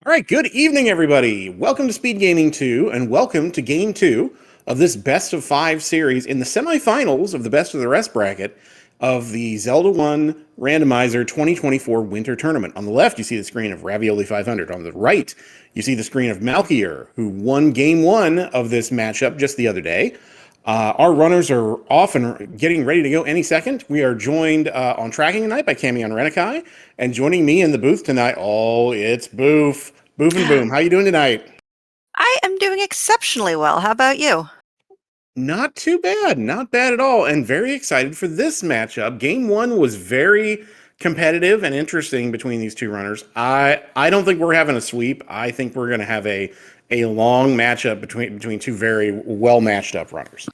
All right, good evening, everybody. Welcome to Speed Gaming 2, and welcome to Game 2 of this Best of 5 series in the semifinals of the Best of the Rest bracket of the Zelda 1 Randomizer 2024 Winter Tournament. On the left, you see the screen of Ravioli 500. On the right, you see the screen of Malkier, who won Game 1 of this matchup just the other day. Our runners are off and getting ready to go any second. We are joined on tracking tonight by Cami on Renikai, and joining me in the booth tonight, it's Boof. Boof and Boom. How you doing tonight? I am doing exceptionally well. How about you? Not too bad. Not bad at all. And very excited for this matchup. Game 1 was very competitive and interesting between these two runners. I don't think we're having a sweep. I think we're going to have a long matchup between two very well matched up runners.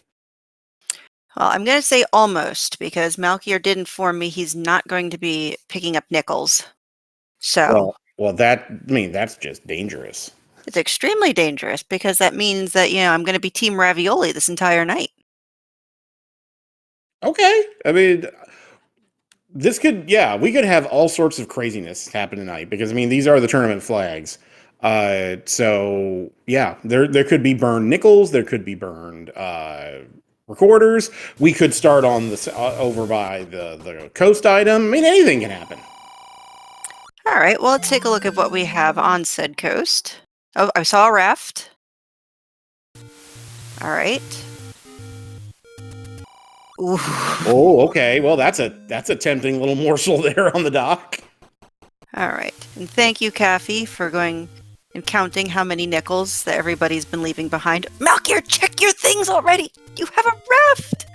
Well, I'm going to say almost, because Malkier did inform me he's not going to be picking up nickels. So, That's just dangerous. it's extremely dangerous, because that means that, I'm going to be Team Ravioli this entire night. Okay. We could have all sorts of craziness happen tonight because these are the tournament flags. There could be burned nickels, there could be burned recorders. We could start on the over by the coast item. Anything can happen. All right, well, let's take a look at what we have on said coast. Oh, I saw a raft. All right. Ooh. Oh, okay. Well, that's a tempting little morsel there on the dock. All right, and thank you, Kathy, for going and counting how many nickels that everybody's been leaving behind. Malkier, check your things already! You have a raft!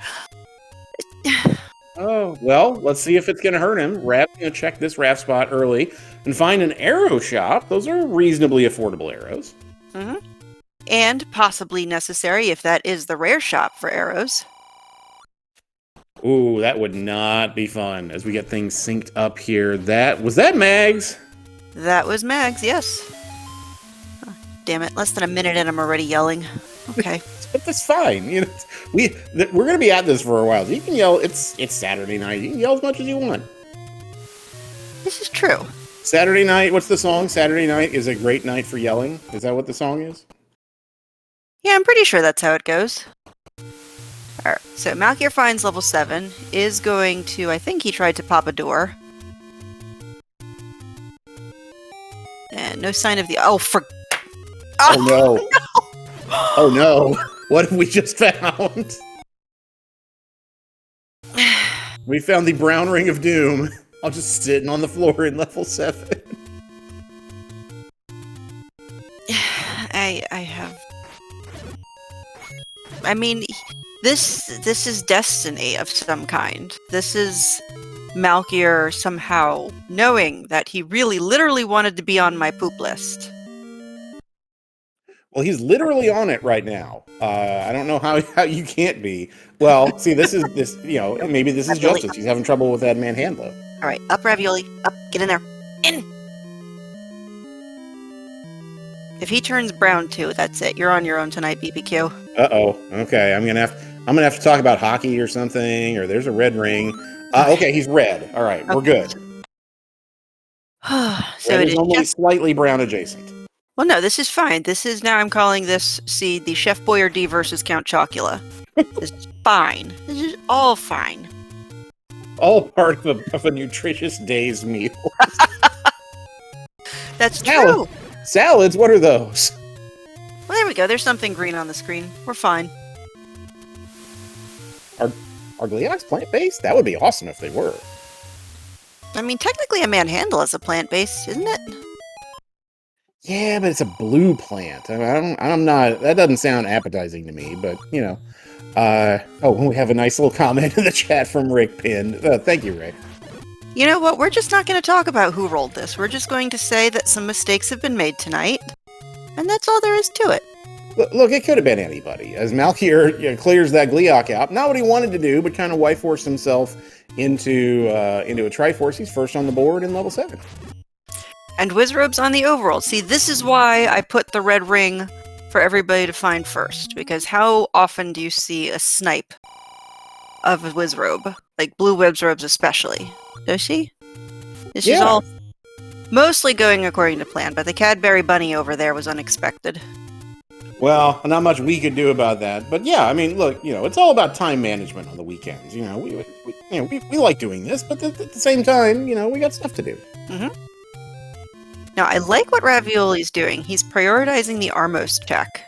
Oh, well, let's see if it's going to hurt him. Rap's going to check this raft spot early and find an arrow shop. Those are reasonably affordable arrows. Mm-hmm. And possibly necessary if that is the rare shop for arrows. Ooh, that would not be fun as we get things synced up here. Was that Mags? That was Mags, yes. Oh, damn it, less than a minute and I'm already yelling. Okay. But that's fine. We're going to be at this for a while. So you can yell. It's Saturday night. You can yell as much as you want. This is true. Saturday night. What's the song? Saturday night is a great night for yelling. Is that what the song is? Yeah, I'm pretty sure that's how it goes. Alright, so Malkier finds level 7, is going to, I think he tried to pop a door. And no sign of the, Oh no. No. Oh no. What have we just found? We found the brown ring of doom. I'm just sitting on the floor in level 7. This is destiny of some kind. This is Malkier somehow knowing that he really literally wanted to be on my poop list. Well, he's literally on it right now. I don't know how you can't be. Well, see, maybe this is justice. He's having trouble with that manhandler. All right, up Ravioli, up, get in there, in. If he turns brown too, that's it. You're on your own tonight, BBQ. Uh-oh. Okay, I'm gonna have to talk about hockey or something. Or there's a red ring. Okay, he's red. All right, we're good. So it is only slightly brown adjacent. Well, no, this is fine. This is now I'm calling this the Chef Boyardee versus Count Chocula. This is fine. This is all fine. All part of a nutritious day's meal. That's true. Salads, what are those? Well, there we go. There's something green on the screen. We're fine. Are Gliox plant-based? That would be awesome if they were. Technically a manhandle is a plant-based, isn't it? Yeah, but it's a blue plant. I'm not. That doesn't sound appetizing to me. But we have a nice little comment in the chat from Rick Pin. Thank you, Rick. You know what? We're just not going to talk about who rolled this. We're just going to say that some mistakes have been made tonight, and that's all there is to it. Look, it could have been anybody. As Malkier clears that Gliok out, not what he wanted to do, but kind of Y-forced himself into a Triforce. He's first on the board in level 7. And Wizrobe's on the overall. See, this is why I put the red ring for everybody to find first, because how often do you see a snipe of a Wizrobe? Like blue Wizrobes especially. Does she? This is all Mostly going according to plan, but the Cadbury Bunny over there was unexpected. Well, not much we could do about that. But yeah, I mean, look, it's all about time management on the weekends. We like doing this, but at the same time, we got stuff to do. Mm-hmm. Now, I like what Ravioli's doing. He's prioritizing the Armos check.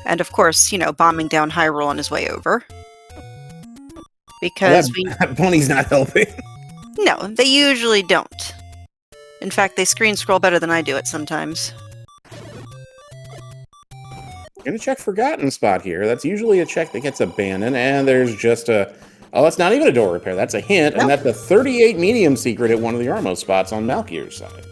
And of course, bombing down Hyrule on his way over. Because that bunny's not helping. No, they usually don't. In fact, they screen scroll better than I do it sometimes. I'm gonna check Forgotten Spot here. That's usually a check that gets abandoned, and there's just a... Oh, that's not even a door repair. That's a hint, and that's a 38 medium secret at one of the Armos spots on Malkier's side.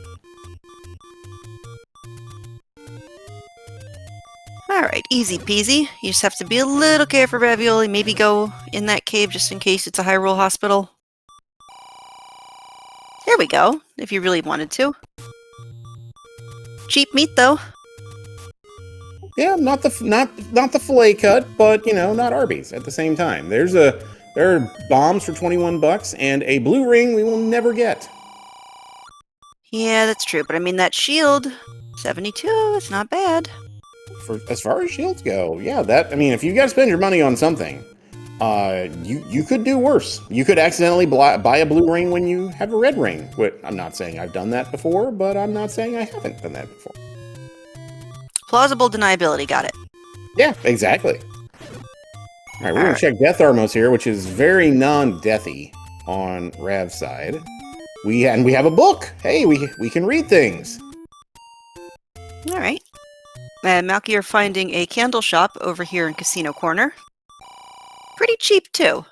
Alright, easy peasy. You just have to be a little careful, Ravioli. Maybe go in that cave just in case it's a Hyrule hospital. There we go, if you really wanted to. Cheap meat, though. Yeah, not the fillet cut, but not Arby's at the same time. There are bombs for $21 and a blue ring we will never get. Yeah, that's true, but I mean that shield, 72, it's not bad. As far as shields go, yeah, if you got to spend your money on something, you could do worse. You could accidentally buy a blue ring when you have a red ring. I'm not saying I've done that before, but I'm not saying I haven't done that before. Plausible deniability, got it. Yeah, exactly. All right, we're going to check Death Armos here, which is very non-deathy on Rav's side. We have a book. Hey, we can read things. All right. Malkier finding a candle shop over here in Casino Corner. Pretty cheap, too.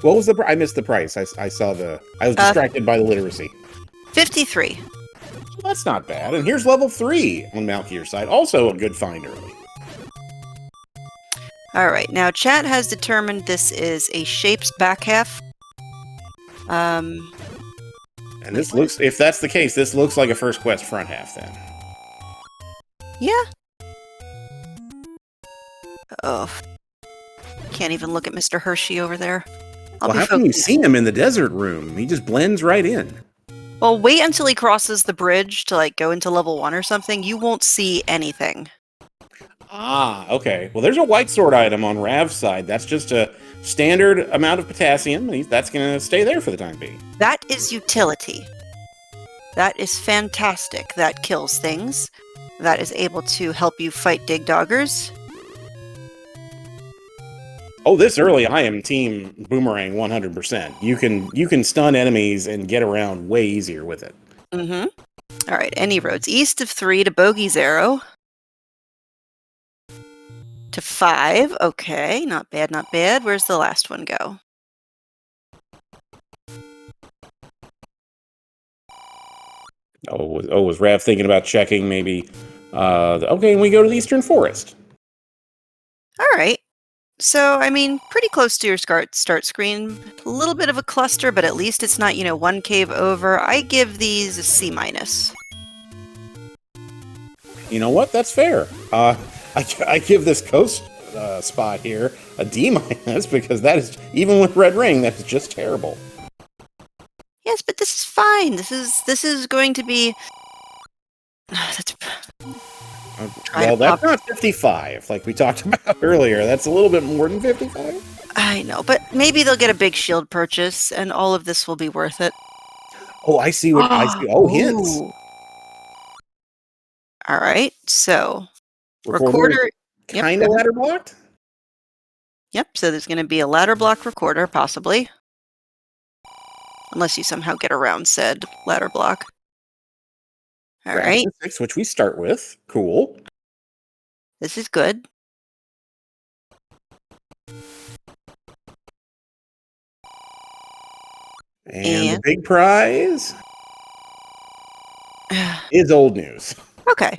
What was the price? I missed the price. I was distracted by the literacy. 53. Well, that's not bad. And here's level 3 on Malkier's side. Also a good find early. Alright, now chat has determined this is a Shapes back half. And this looks, if that's the case, this looks like a First Quest front half then. Yeah. Oh. Can't even look at Mr. Hershey over there. Well, how can you see him in the desert room? He just blends right in. Well, wait until he crosses the bridge to, go into level 1 or something. You won't see anything. Ah, okay. Well, there's a white sword item on Rav's side. That's just a standard amount of potassium. That's going to stay there for the time being. That is utility. That is fantastic. That kills things. That is able to help you fight dig doggers. Oh, this early, I am team Boomerang 100%. You can stun enemies and get around way easier with it. Mm-hmm. All right, any roads east of 3 to Bogey's Arrow. To 5, okay, not bad, not bad. Where's the last one go? Was Rav thinking about checking maybe? Okay, and we go to the Eastern Forest. All right. So, I mean, pretty close to your start screen. A little bit of a cluster, but at least it's not, one cave over. I give these a C-. You know what? That's fair. I give this coast spot here a D- because that is, even with Red Ring, that's just terrible. Yes, but this is fine. This is going to be... Well, that's not 55, like we talked about earlier. That's a little bit more than 55. I know, but maybe they'll get a big shield purchase, and all of this will be worth it. Oh, I see what I see. Oh, hints. All right, so recorder kind of ladder blocked. Yep. So there's going to be a ladder block recorder, possibly, unless you somehow get around said ladder block. All right. 6, which we start with. Cool. This is good. And the big prize is old news. Okay.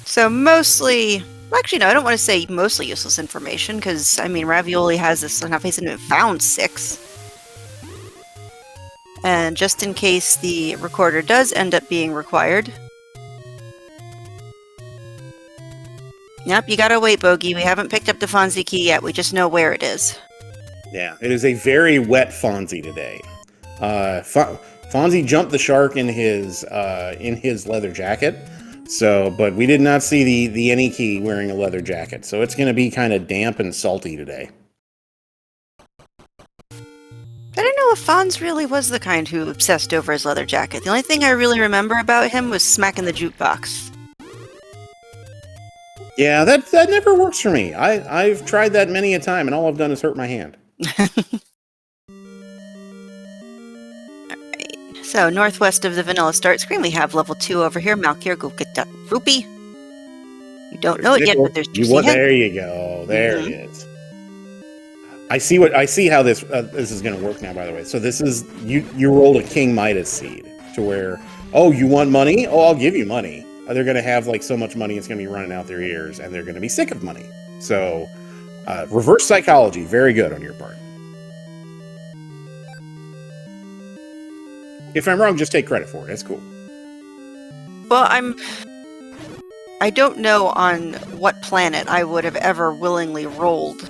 So mostly, actually, no, I don't want to say mostly useless information, because, I mean, Ravioli has this enough. He hasn't found 6. And just in case the recorder does end up being required. Yep, you gotta wait, Bogey. We haven't picked up the Fonzie key yet. We just know where it is. Yeah, it is a very wet Fonzie today. Fonzie jumped the shark in his leather jacket. So, but we did not see the Aniki wearing a leather jacket. So it's going to be kind of damp and salty today. I don't know if Fonz really was the kind who obsessed over his leather jacket. The only thing I really remember about him was smacking the jukebox. Yeah, that never works for me. I've tried that many a time, and all I've done is hurt my hand. Alright, so northwest of the vanilla start screen, we have level 2 over here. Malkier, go get that rupee. You don't know it yet, but there's juicy hint. There you go. There it is. I see how this is going to work now. By the way, so this is you rolled a King Midas seed to where, oh, you want money? Oh, I'll give you money. They're going to have like so much money, it's going to be running out their ears, and they're going to be sick of money. So, reverse psychology, very good on your part. If I'm wrong, just take credit for it. It's cool. Well, I don't know on what planet I would have ever willingly rolled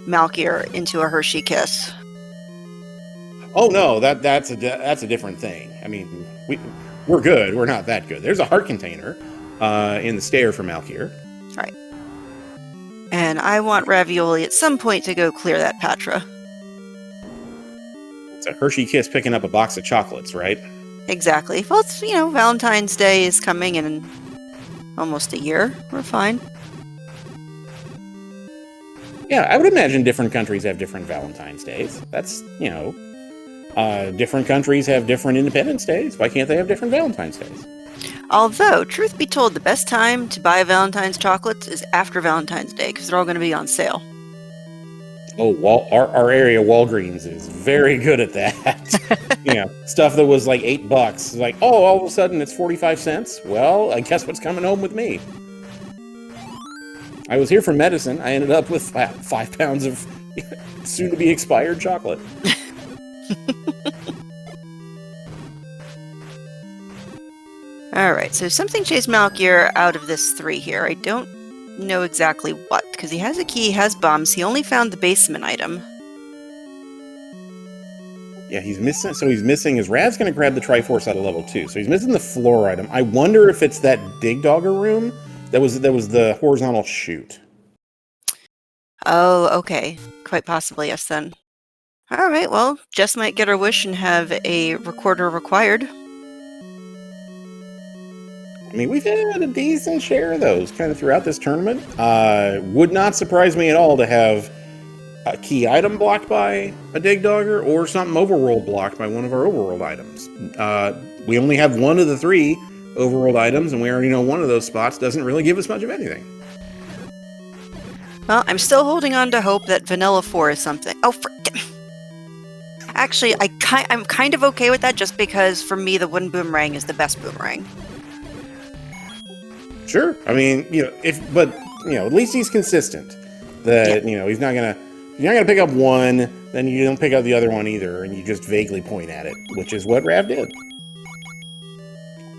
Malkier into a Hershey Kiss. Oh no, that's a different thing. I mean, we're good. We're not that good. There's a heart container in the stair for Malkier. Right. And I want ravioli at some point to go clear that Patra. It's a Hershey Kiss picking up a box of chocolates, right? Exactly. Well, it's, Valentine's Day is coming in almost a year. We're fine. Yeah, I would imagine different countries have different Valentine's Days. That's, different countries have different Independence Days. Why can't they have different Valentine's Days? Although, truth be told, the best time to buy Valentine's chocolates is after Valentine's Day, because they're all going to be on sale. Oh, our area Walgreens is very good at that. Stuff that was like $8. Like, oh, all of a sudden it's 45 cents. Well, I guess what's coming home with me? I was here for medicine. I ended up with 5 pounds of soon-to-be expired chocolate. Alright, so something chased Malkier out of this 3 here. I don't know exactly what, because he has a key, he has bombs. He only found the basement item. Yeah, he's missing his Rad's going to grab the Triforce out of level 2. So he's missing the floor item. I wonder if it's that Dig Dogger room. That was the horizontal chute. Oh, okay. Quite possibly, yes, then. Alright, well, Jess might get her wish and have a recorder required. I mean, we've had a decent share of those kind of throughout this tournament. Would not surprise me at all to have a key item blocked by a Dig Dogger or something overworld blocked by one of our overworld items. We only have one of the 3 overworld items, and we already know one of those spots doesn't really give us much of anything. Well, I'm still holding on to hope that Vanilla 4 is something. Oh, actually, I'm kind of okay with that, just because for me the wooden boomerang is the best boomerang. Sure. I mean, at least he's consistent. That he's not gonna pick up one, then you don't pick up the other one either, and you just vaguely point at it, which is what Rav did.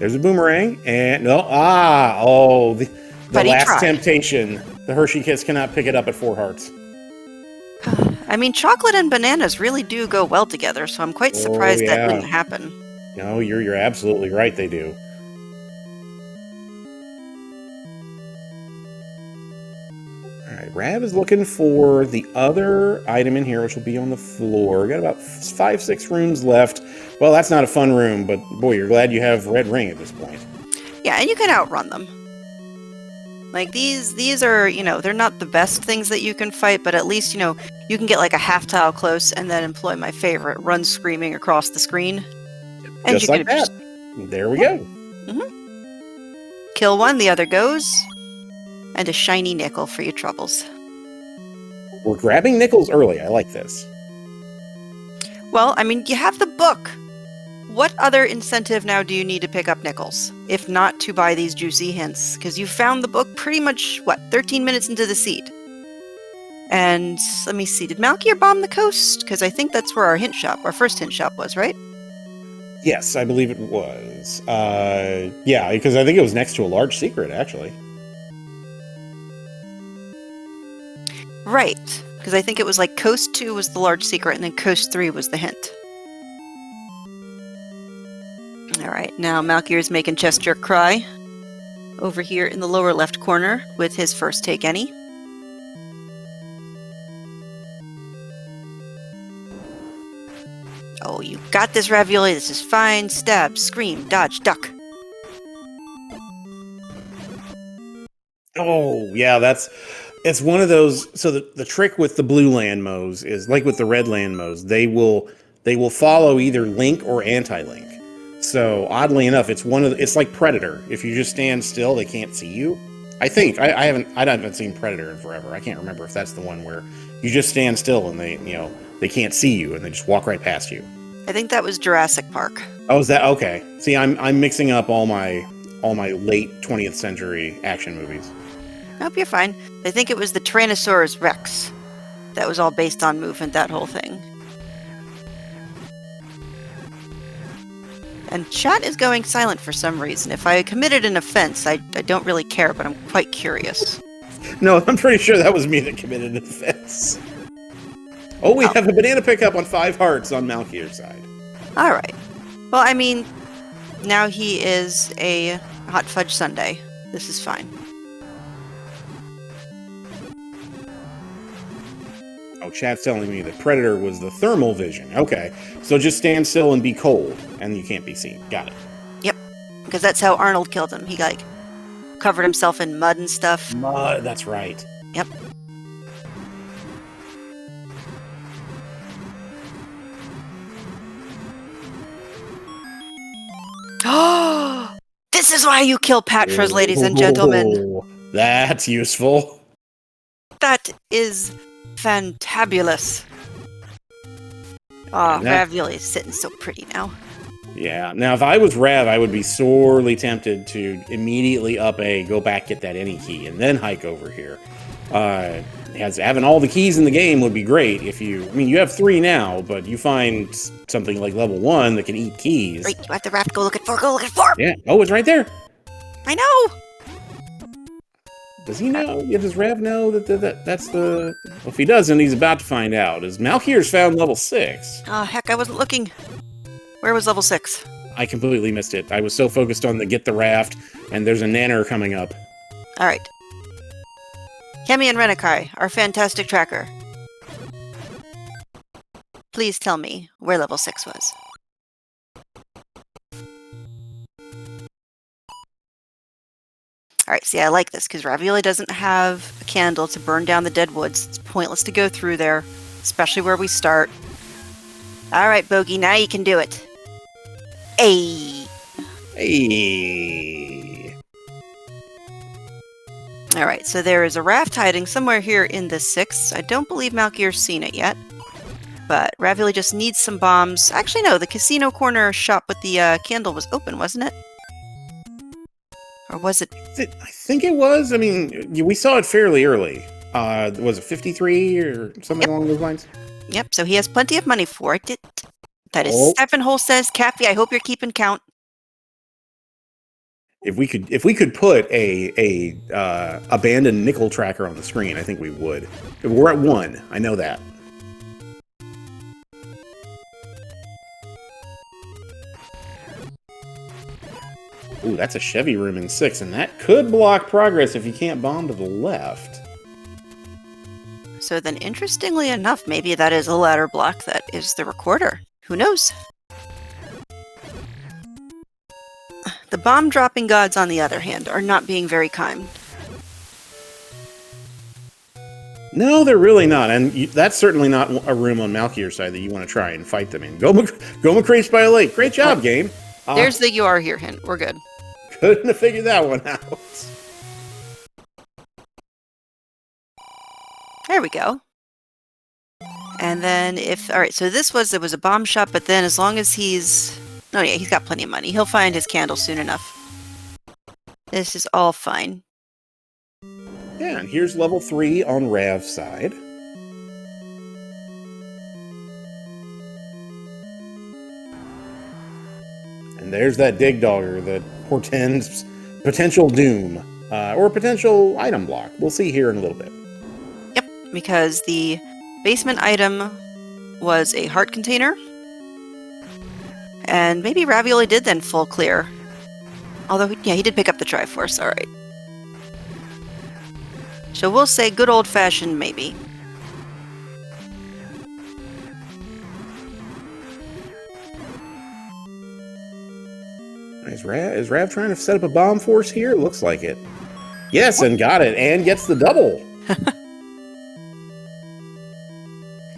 There's a boomerang, and the last temptation. The Hershey Kiss cannot pick it up at 4 hearts. I mean, chocolate and bananas really do go well together, so I'm quite surprised that didn't happen. No, you're absolutely right, they do. Alright, Rav is looking for the other item in here, which will be on the floor. We got about 5-6 rooms left. Well, that's not a fun room, but boy, you're glad you have Red Ring at this point. Yeah, and you can outrun them. Like, these are, they're not the best things that you can fight, but at least, you can get like a half tile close and then employ my favorite, run screaming across the screen. And just like that. There we go. Mm-hmm. Kill one, the other goes. And a shiny nickel for your troubles. We're grabbing nickels early. I like this. Well, I mean, you have the book. What other incentive now do you need to pick up nickels, if not to buy these juicy hints? Because you found the book pretty much, 13 minutes into the seed. And let me see, did Malkier bomb the coast? Because I think that's where our first hint shop was, right? Yes, I believe it was. Yeah, because I think it was next to a large secret, actually. Right, because I think it was like Coast 2 was the large secret, and then Coast 3 was the hint. Now Malkier's making Chester cry. Over here in the lower left corner with his first take any. Oh, you got this, Ravioli. This is fine. Stab, scream, dodge, duck. Oh, yeah, it's one of those. So the trick with the blue Landmos is like with the red Landmos, they will follow either link or anti-link. So oddly enough, it's like Predator. If you just stand still, they can't see you. I think I haven't seen Predator in forever. I can't remember if that's the one where you just stand still and they can't see you and they just walk right past you. I think that was Jurassic Park. Oh, is that okay? See, I'm mixing up all my late 20th century action movies. Nope, you're fine. I think it was the Tyrannosaurus Rex. That was all based on movement, that whole thing. And chat is going silent for some reason. If I committed an offense, I don't really care, but I'm quite curious. No, I'm pretty sure that was me that committed an offense. Oh, we have a banana pickup on 5 hearts on Malkier's side. Alright. Well, I mean, now he is a hot fudge sundae. This is fine. Oh, chat's telling me that Predator was the thermal vision. Okay, so just stand still and be cold, and you can't be seen. Got it. Yep, because that's how Arnold killed him. He covered himself in mud and stuff. Mud, that's right. Yep. Oh, this is why you kill Patras, ladies and gentlemen. That's useful. That is fantabulous. Oh, Ravioli is sitting so pretty now. Yeah. Now, if I was Rav, I would be sorely tempted to immediately go back, get that any key, and then hike over here. Having all the keys in the game would be great you have 3 now, but you find something like level 1 that can eat keys. Right, you have the raft go looking for. Yeah. Oh, it's right there. I know. Does he know? Yeah, does Rav know that's the... Well, if he doesn't, he's about to find out. As Malkier's found level 6. Oh, heck, I wasn't looking. Where was level 6? I completely missed it. I was so focused on the get the raft, and there's a nanner coming up. Alright. Kemi and Renakai, our fantastic tracker. Please tell me where level 6 was. Alright, see, I like this, because Ravioli doesn't have a candle to burn down the dead woods. It's pointless to go through there, especially where we start. Alright, Bogey, now you can do it. Hey! Hey! Alright, so there is a raft hiding somewhere here in the 6th. I don't believe Malkier's seen it yet. But Ravioli just needs some bombs. Actually, no, the casino corner shop with the candle was open, wasn't it? Or was it? I think it was. I mean, we saw it fairly early. Was it 53 or something along those lines? Yep, so he has plenty of money for it. That is 7 whole says, Cappy, I hope you're keeping count. If we could put a abandoned nickel tracker on the screen, I think we would. We're at 1. I know that. Ooh, that's a Chevy room in 6, and that could block progress if you can't bomb to the left. So then, interestingly enough, maybe that is a ladder block that is the recorder. Who knows? The bomb-dropping gods, on the other hand, are not being very kind. No, they're really not, and that's certainly not a room on Malkier's side that you want to try and fight them in. Go McCree's by a lake. Great job, game. There's the "you are here" hint. We're good. Couldn't have figured that one out. There we go. And then alright, so it was a bomb shop, but then as long as he's got plenty of money. He'll find his candle soon enough. This is all fine. Yeah, and here's level 3 on Rav's side. And there's that dig dogger that portends potential doom, or potential item block. We'll see here in a little bit. Yep, because the basement item was a heart container. And maybe Ravioli did then full clear. Although, yeah, he did pick up the Triforce, alright. So we'll say good old-fashioned maybe. Is Rav trying to set up a bomb force here? Looks like it. Yes, and got it, and gets the double.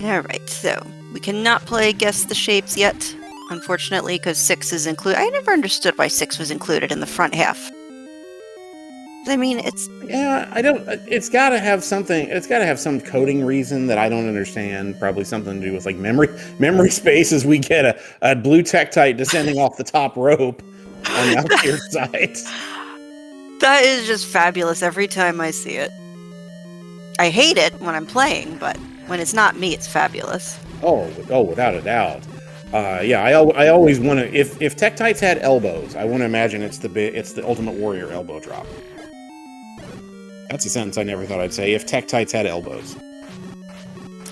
Alright, so we cannot play Guess the Shapes yet, unfortunately, because 6 is included. I never understood why 6 was included in the front half. I mean, it's... Yeah, I don't... It's got to have something... It's got to have some coding reason that I don't understand. Probably something to do with, like, memory space as we get a blue Tektite descending off the top rope on Malkier's side. That is just fabulous every time I see it. I hate it when I'm playing, but when it's not me, it's fabulous. Oh, without a doubt. Yeah, I always want to... If Tektites had elbows, I want to imagine it's the Ultimate Warrior elbow drop. That's a sentence I never thought I'd say. If Tektites had elbows.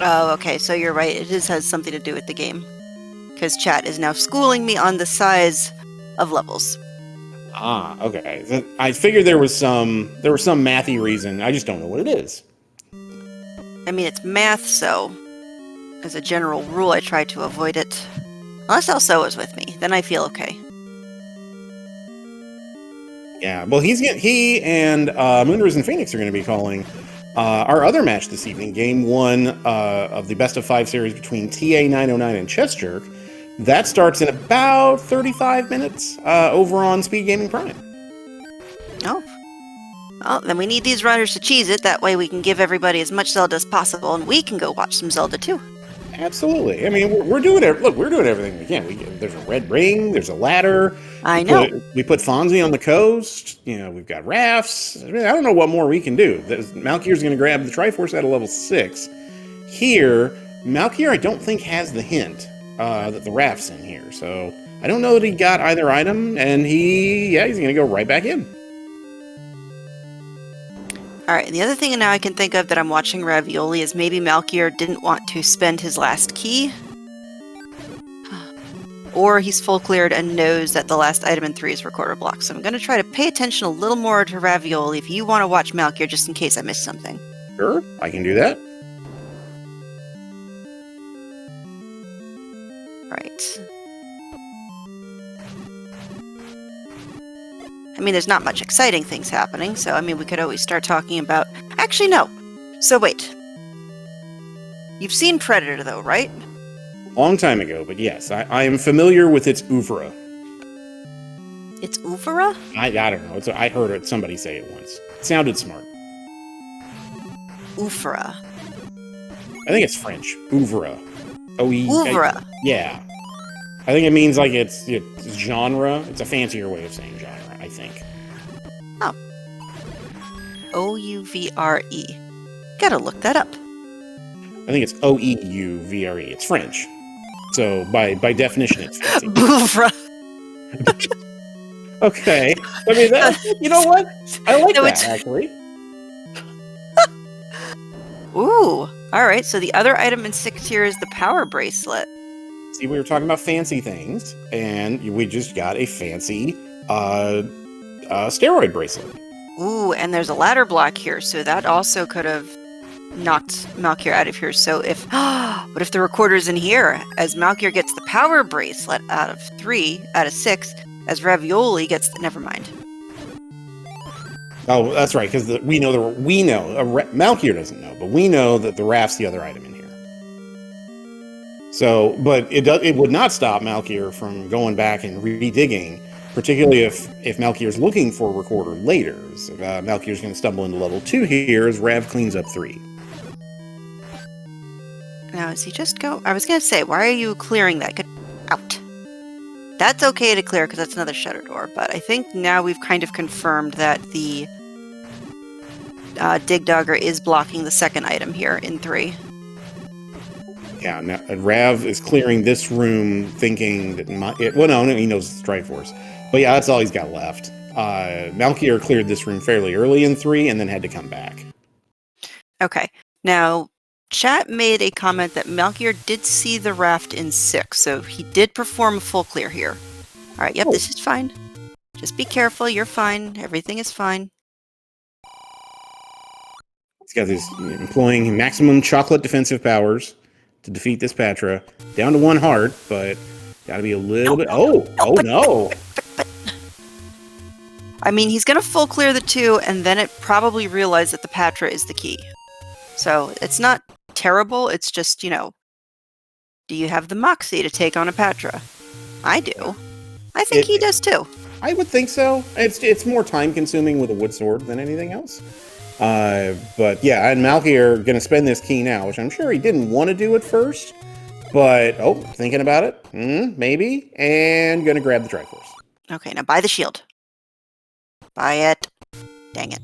Oh, okay, so you're right. It has something to do with the game. Because chat is now schooling me on the size of levels. Ah, okay. I figured there was some mathy reason. I just don't know what it is. I mean, it's math, so as a general rule, I try to avoid it. Unless Elso is with me, then I feel okay. Yeah, well, he and Moonrise and Phoenix are going to be calling our other match this evening, Game 1 of the Best of 5 series between TA909 and Chess Jerk. That starts in about 35 minutes over on SpeedGaming Prime. Oh. Well, then we need these runners to cheese it. That way we can give everybody as much Zelda as possible, and we can go watch some Zelda too. Absolutely. I mean, we're doing it. Look, we're doing everything we can. There's a red ring. There's a ladder. I know. We put Fonzie on the coast. You know, we've got rafts. I don't know what more we can do. Malkier's going to grab the Triforce at a level 6. Here, Malkier, I don't think has the hint that the raft's in here. So I don't know that he got either item, and he's going to go right back in. Alright, and the other thing now I can think of that I'm watching Ravioli is maybe Malkier didn't want to spend his last key. Or he's full cleared and knows that the last item in 3 is recorder block. So I'm going to try to pay attention a little more to Ravioli if you want to watch Malkier just in case I missed something. Sure, I can do that. Right. I mean, there's not much exciting things happening, so I mean, we could always start talking about... Actually, no. So wait. You've seen Predator, though, right? Long time ago, but yes, I am familiar with its oeuvre. It's oeuvre? I don't know. I heard somebody say it once. It sounded smart. Oeuvre. I think it's French. Oeuvre. Oeuvre. Yeah. I think it means like it's genre. It's a fancier way of saying genre, I think. Oh. O-U-V-R-E. Gotta look that up. I think it's O-E-U-V-R-E. It's French. So by definition, it's fancy. Oeuvre. Okay. I mean, you know what? I like that, actually. Ooh. Alright, so the other item in 6 here is the power bracelet. See, we were talking about fancy things, and we just got a fancy steroid bracelet. Ooh, and there's a ladder block here, so that also could have knocked Malkier out of here. So if... what if the recorder's in here? As Malkier gets the power bracelet out of 6, as Ravioli gets... Never mind. Oh, that's right, because Malkier doesn't know, but we know that the raft's the other item in here. So, but it would not stop Malkier from going back and redigging, particularly if Malkier's looking for a recorder later. So, Malkier's going to stumble into level 2 here as Rav cleans up 3. Now, is he just go... I was going to say, why are you clearing that? Get out. That's okay to clear because that's another shutter door, but I think now we've kind of confirmed that the Dig Dogger is blocking the second item here in 3. Yeah, now Rav is clearing this room thinking that... he knows it's Triforce. But yeah, that's all he's got left. Malkier cleared this room fairly early in 3 and then had to come back. Okay. Now, Chat made a comment that Malkier did see the raft in 6, so he did perform a full clear here. Alright, yep, this is fine. Just be careful, you're fine. Everything is fine. He's got these employing maximum chocolate defensive powers to defeat this Patra. Down to 1 heart, but gotta be a little bit... no! I mean, he's gonna full clear the 2, and then it probably realized that the Patra is the key. So, it's not terrible, it's just, you know, do you have the moxie to take on a Patra? I do. I think he does too. I would think so. It's more time-consuming with a wood sword than anything else. But yeah, and Malkier going to spend this key now, which I'm sure he didn't want to do at first. But, thinking about it, maybe, and going to grab the Triforce. Okay, now buy the shield. Buy it. Dang it.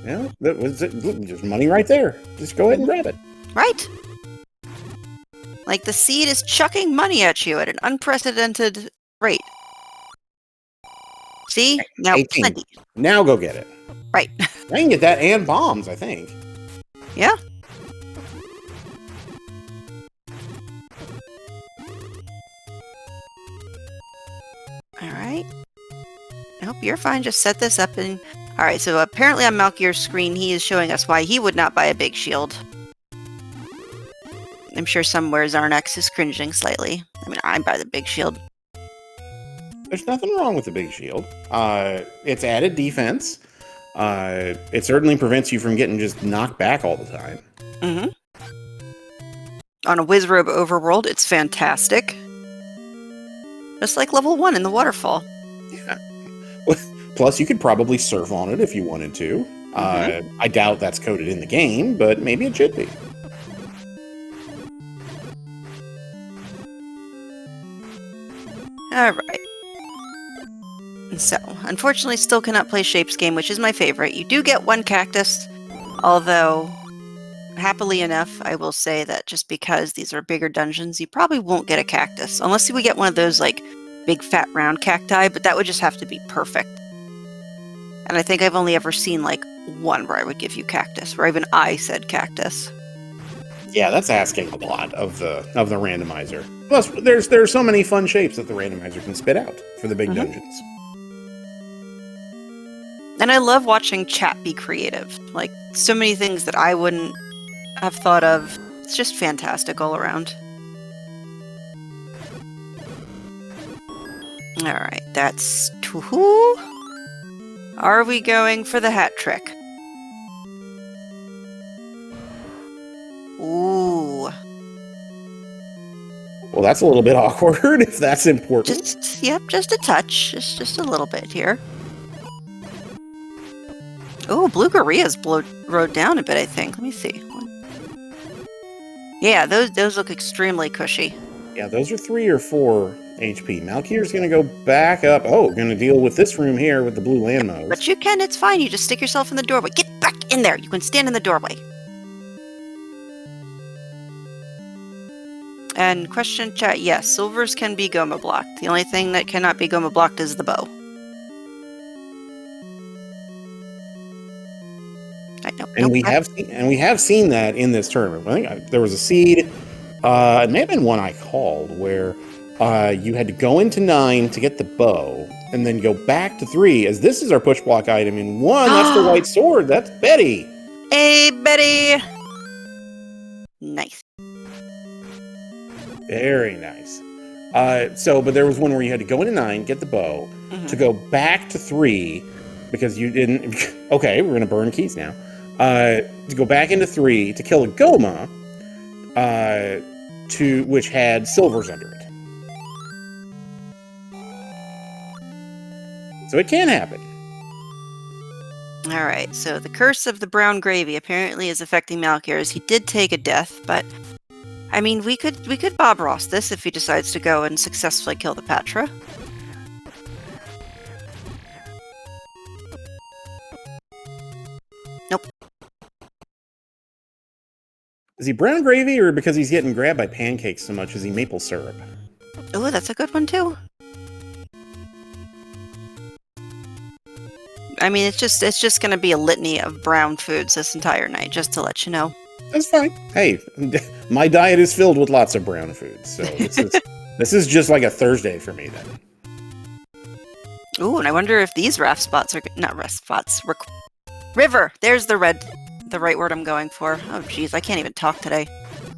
Yeah, there's money right there. Just go ahead and grab it. Right. Like, the seed is chucking money at you at an unprecedented rate. See? Now, 18. plenty. Now go get it. Right. I can get that and bombs, I think. Yeah. Alright. Nope, you're fine. Just set this up and... Alright, so apparently on Malkier's screen, he is showing us why he would not buy a big shield. I'm sure somewhere Zarnax is cringing slightly. I mean, I'd buy the big shield. There's nothing wrong with the big shield. It's added defense. It certainly prevents you from getting just knocked back all the time. Mm-hmm. On a Wizrobe overworld, it's fantastic. Just like level 1 in the waterfall. Yeah. Plus, you could probably surf on it if you wanted to. Mm-hmm. I doubt that's coded in the game, but maybe it should be. Alright. So, unfortunately, still cannot play Shapes game, which is my favorite. You do get 1 cactus, although, happily enough, I will say that just because these are bigger dungeons, you probably won't get a cactus. Unless we get one of those, like, big fat round cacti, but that would just have to be perfect. And I think I've only ever seen, like, 1 where I would give you cactus, where even I said cactus. Yeah, that's asking a lot of the randomizer. Plus, there's so many fun shapes that the randomizer can spit out for the big dungeons. And I love watching chat be creative. Like, so many things that I wouldn't have thought of. It's just fantastic all around. Alright, that's 2. Are we going for the hat trick? Ooh. Well, that's a little bit awkward, if that's important. Just a touch. Just a little bit here. Oh, Blue Goria's rode down a bit, I think. Let me see. Yeah, those look extremely cushy. Yeah, those are 3 or 4 HP. Malkier's going to go back up. Oh, going to deal with this room here with the blue landmines. But you can, it's fine. You just stick yourself in the doorway. Get back in there. You can stand in the doorway. And question chat, yes, silvers can be Goma blocked. The only thing that cannot be Goma blocked is the bow. And we have seen that in this tournament. I think there was a seed. It may have been one I called where you had to go into 9 to get the bow, and then go back to 3. As this is our push block item in 1. That's the white sword. That's Betty. Hey, Betty. Nice. Very nice. But there was one where you had to go into 9, get the bow, to go back to 3 because you didn't. Okay, we're gonna burn keys now. To go back into 3 to kill a Goma, which had silvers under it. So it can happen. All right. So the curse of the brown gravy apparently is affecting Malkier, as he did take a death, but I mean, we could Bob Ross this if he decides to go and successfully kill the Patra. Nope. Is he brown gravy, or because he's getting grabbed by pancakes so much is he maple syrup? Oh, that's a good one too. I mean, it's just going to be a litany of brown foods this entire night, just to let you know. That's fine. Hey, my diet is filled with lots of brown foods, so this is just like a Thursday for me then. Ooh, and I wonder if these raft spots are not raft spots. River. There's the right word I'm going for. Oh, geez, I can't even talk today.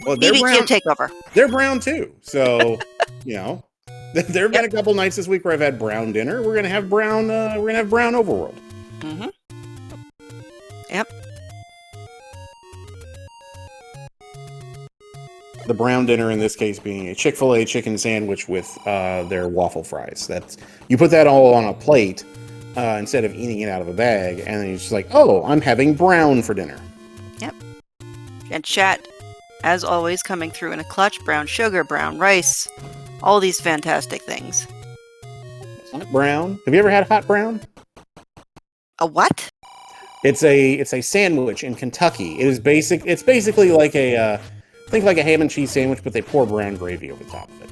Well, they're BBQ brown. takeover. They're brown too, so you know. There have been a couple nights this week where I've had brown dinner. We're gonna have brown. We're gonna have brown overworld. Mm-hmm. Yep. The brown dinner in this case being a Chick-fil-A chicken sandwich with their waffle fries. That's you put that all on a plate instead of eating it out of a bag, and then you're just like, oh, I'm having brown for dinner. Yep. And chat, as always, coming through in a clutch. Brown sugar, brown rice, all these fantastic things. Hot brown. Have you ever had hot brown? A what? It's a sandwich in Kentucky. It is basic. It's basically like a think like a ham and cheese sandwich, but they pour brown gravy over the top of it.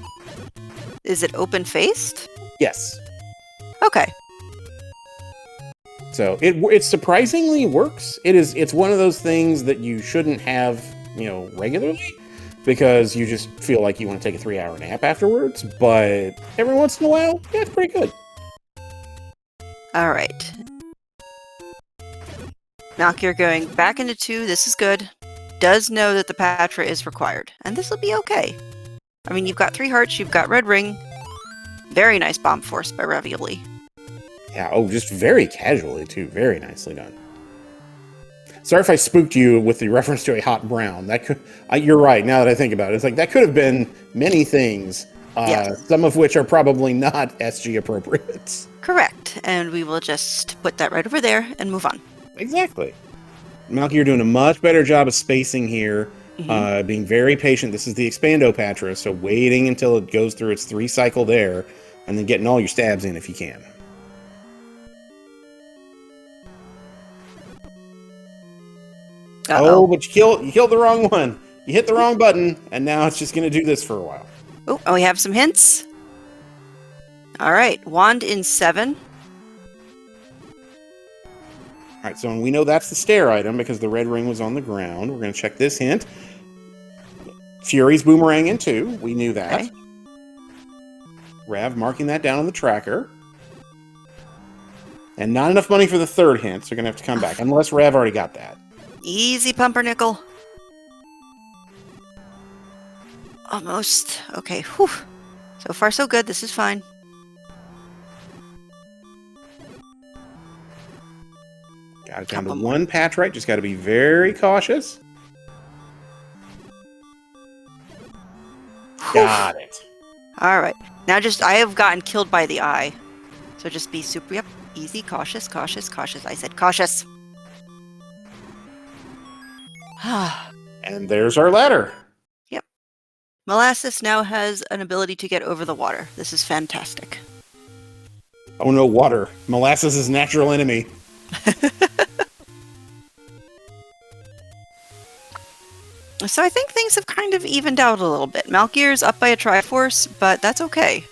Is it open-faced? Yes. Okay. So it surprisingly works. It's one of those things that you shouldn't have, regularly, because you just feel like you want to take a 3-hour nap afterwards. But every once in a while, yeah, it's pretty good. All right. Malkier going back into 2. This is good. Does know that the Patra is required, and this will be okay. I mean, you've got 3 hearts, you've got red ring. Very nice bomb force by Ravioli. Yeah, just very casually, too. Very nicely done. Sorry if I spooked you with the reference to a hot brown. That could, you're right, now that I think about it. It's like, that could have been many things, some of which are probably not SG appropriate. Correct, and we will just put that right over there and move on. Exactly. Malky, you're doing a much better job of spacing here, being very patient. This is the Expando Patra, so waiting until it goes through its 3 cycle there, and then getting all your stabs in if you can. Uh-oh. Oh, but you killed the wrong one. You hit the wrong button, and now it's just going to do this for a while. Oh, and we have some hints. All right, wand in 7. All right, so we know that's the stair item because the red ring was on the ground. We're going to check this hint. Fury's boomerang in 2. We knew that. Okay. Rav marking that down on the tracker. And not enough money for the 3rd hint, so you're going to have to come back. Unless Rav already got that. Easy pumpernickel. Almost. Okay, whew. So far so good. This is fine. Got it down to 1 patch right. Just got to be very cautious. Got it. All right. Now I have gotten killed by the eye. So just be super, easy, cautious, cautious, cautious. I said cautious. And there's our ladder. Yep. Molasses now has an ability to get over the water. This is fantastic. Oh no, water. Molasses is natural enemy. So I think things have kind of evened out a little bit. Malkier's up by a Triforce, but that's okay.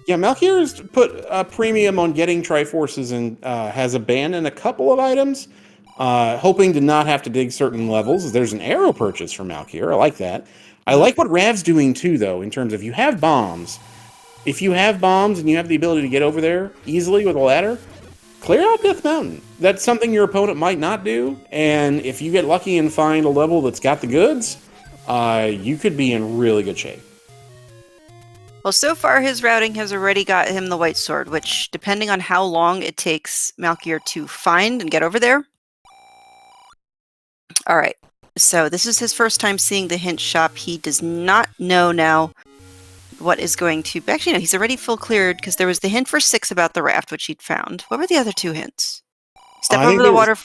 Yeah, Malkier's put a premium on getting Triforces and has abandoned a couple of items, hoping to not have to dig certain levels. There's an arrow purchase for Malkier. I like that. I like what Rav's doing too, though, in terms of you have bombs. If you have bombs and you have the ability to get over there easily with a ladder, clear out Death Mountain. That's something your opponent might not do, and if you get lucky and find a level that's got the goods, you could be in really good shape. Well, so far his routing has already got him the White Sword, which, depending on how long it takes Malkier to find and get over there. All right, so this is his first time seeing the hint shop. He does not know now what is going to... Actually, no, he's already full cleared because there was the hint for 6 about the raft, which he'd found. What were the other 2 hints? Step over the water.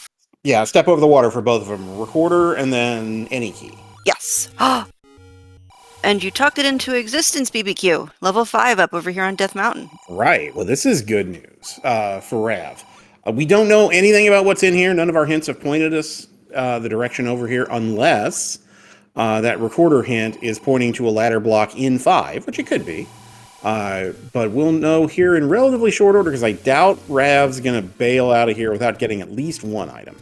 Yeah, step over the water for both of them. Recorder and then any key. Yes. And you talked it into existence, BBQ. Level 5 up over here on Death Mountain. Right. Well, this is good news for Rav. We don't know anything about what's in here. None of our hints have pointed us the direction over here unless that recorder hint is pointing to a ladder block in 5, which it could be. But we'll know here in relatively short order because I doubt Rav's going to bail out of here without getting at least 1 item.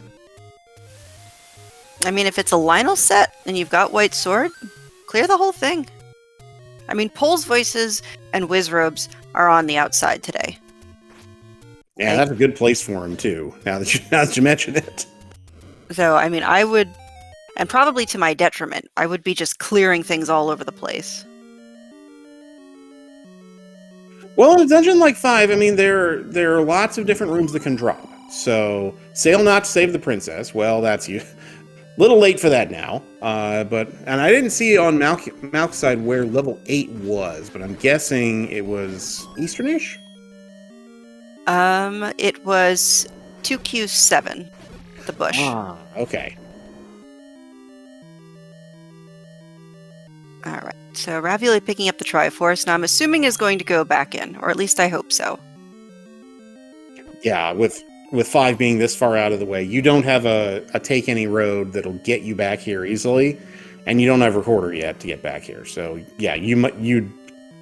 I mean, if it's a Lionel set and you've got White Sword, clear the whole thing. I mean, Pole's Voices and Wizrobes are on the outside today. Yeah, that's a good place for him, too, now that you mention it. So, I mean, I would, and probably to my detriment, I would be just clearing things all over the place. Well, in a dungeon like 5, I mean, there are lots of different rooms that can drop. So, sail not to save the princess. Well, that's you. Little late for that now. And I didn't see on Malk's side where level 8 was, but I'm guessing it was Easternish? It was 2Q7, the bush. Ah, okay. All right. So Ravioli picking up the Triforce, and I'm assuming is going to go back in, or at least I hope so. Yeah, with 5 being this far out of the way, you don't have a take any road that'll get you back here easily, and you don't have recorder yet to get back here. So yeah,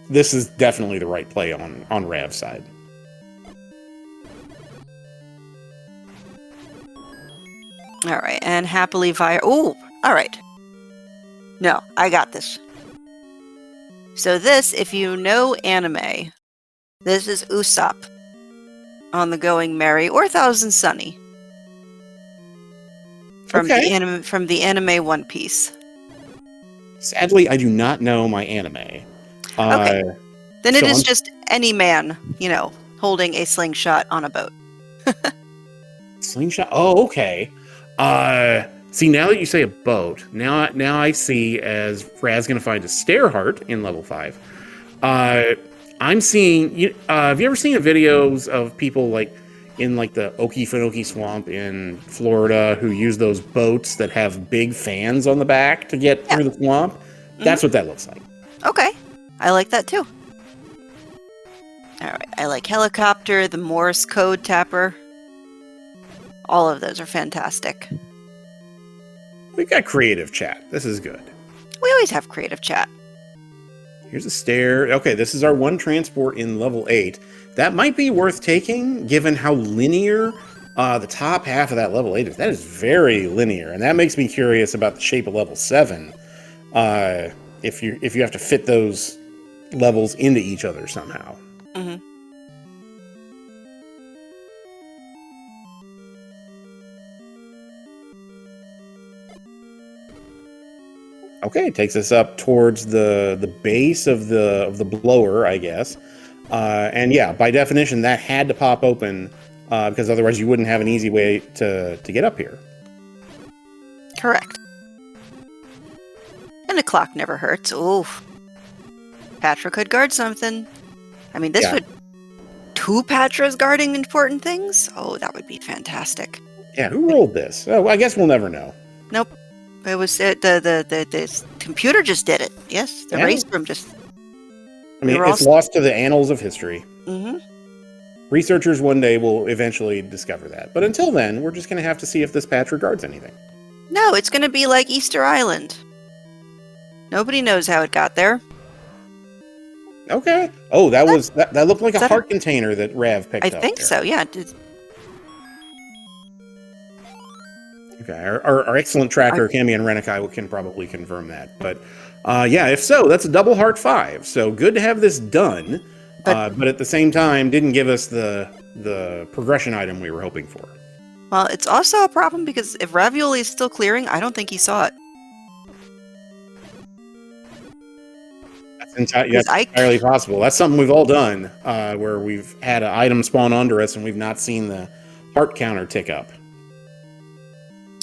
this is definitely the right play on Rav's side. All right, and happily via. Oh, all right. No, I got this. So this, if you know anime, this is Usopp on the Going Merry or Thousand Sunny from the anime One Piece. Sadly, I do not know my anime. Okay, then it is just any man, holding a slingshot on a boat. Slingshot. Oh, okay. See, now that you say a boat, now I see as Rav's going to find a Stairheart in level 5. I'm seeing. Have you ever seen videos of people in the Okefenokee swamp in Florida who use those boats that have big fans on the back to get through the swamp? Mm-hmm. That's what that looks like. Okay, I like that too. All right, I like helicopter, the Morse code tapper. All of those are fantastic. We've got creative chat. This is good. We always have creative chat. Here's a stair. Okay, this is our one transport in level 8. That might be worth taking, given how linear the top half of that level 8 is. That is very linear, and that makes me curious about the shape of level 7. If you have to fit those levels into each other somehow. Mm-hmm. Okay, it takes us up towards the base of the blower, I guess. And yeah, by definition, that had to pop open because otherwise you wouldn't have an easy way to get up here. Correct. And a clock never hurts. Oof. Patra could guard something. I mean, this would... 2 Patras guarding important things? Oh, that would be fantastic. Yeah, who rolled this? Oh, I guess we'll never know. Nope. It was the computer just did it. Yes, the race room just... I mean, it's lost to the annals of history. Mm-hmm. Researchers one day will eventually discover that. But until then, we're just going to have to see if this patch regards anything. No, it's going to be like Easter Island. Nobody knows how it got there. Okay. Oh, that looked like a heart container that Rav picked up. I think so, yeah. Okay, our excellent tracker, Cami and Renikai, can probably confirm that. But yeah, if so, that's a double heart 5. So good to have this done. But at the same time, didn't give us the progression item we were hoping for. Well, it's also a problem because if Ravioli is still clearing, I don't think he saw it. That's entirely possible. That's something we've all done, where we've had an item spawn under us and we've not seen the heart counter tick up.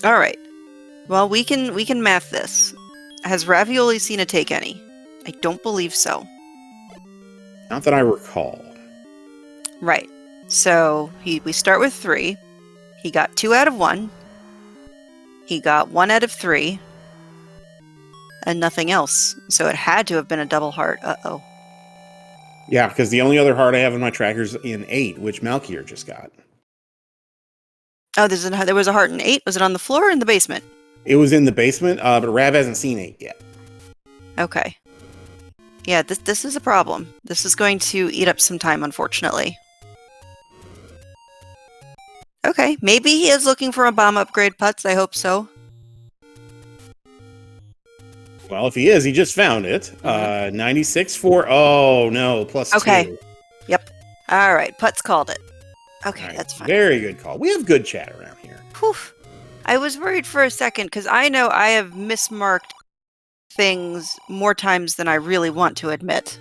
All right. Well, we can math this. Has Ravioli seen a take any? I don't believe so. Not that I recall. Right. So we start with 3. He got 2 out of 1. He got 1 out of 3. And nothing else. So it had to have been a double heart. Uh-oh. Yeah, because the only other heart I have in my tracker is in 8, which Malkier just got. Oh, there was a heart in 8? Was it on the floor or in the basement? It was in the basement, but Rav hasn't seen 8 yet. Okay. Yeah, this is a problem. This is going to eat up some time, unfortunately. Okay, maybe he is looking for a bomb upgrade, Putz. I hope so. Well, if he is, he just found it. 96 for, oh no, plus Okay. 2. Yep. All right. Putz called it. Okay, All right, that's fine. very good call. We have good chat around here. Whew. I was worried for a second because I know I have mismarked things more times than I really want to admit.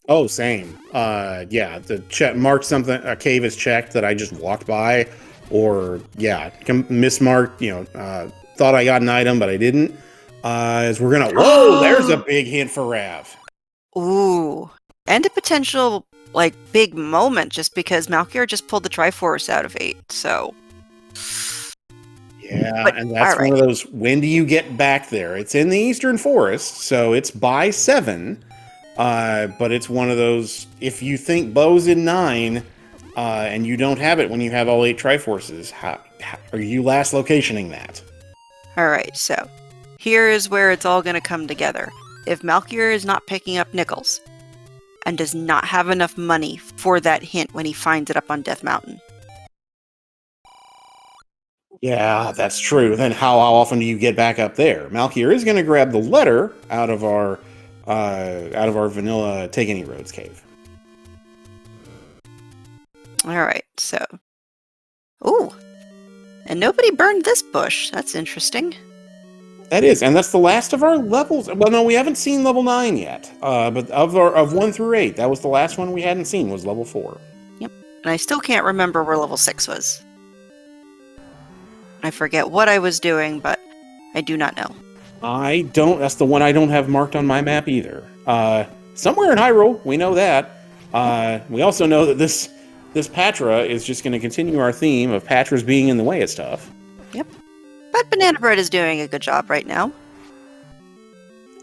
Oh, same. Yeah, the marked something, a cave is checked that I just walked by, or yeah, mismarked, thought I got an item, but I didn't. As we're gonna, whoa, there's a big hint for Rav. Ooh. And a potential, big moment just because Malkier just pulled the Triforce out of 8, so... Yeah, But, and that's one of those, when do you get back there? It's in the Eastern Forest, so it's by 7, but it's one of those, if you think Bo's in 9, and you don't have it when you have all 8 Triforces, how are you last locationing that? Alright, so here is where it's all going to come together. If Malkier is not picking up nickels, and does not have enough money for that hint when he finds it up on Death Mountain. Yeah, that's true. Then how often do you get back up there? Malkier is going to grab the letter out of our vanilla Take Any Roads cave. Alright, so... Ooh! And nobody burned this bush. That's interesting. That is, and that's the last of our levels. Well, no, we haven't seen level 9 yet. But of 1 through 8, that was the last one we hadn't seen, was level 4. Yep. And I still can't remember where level 6 was. I forget what I was doing, but I do not know. That's the one I don't have marked on my map either. Somewhere in Hyrule, we know that. We also know that this Patra is just going to continue our theme of Patras being in the way of stuff. Yep. But Banana Bread is doing a good job right now.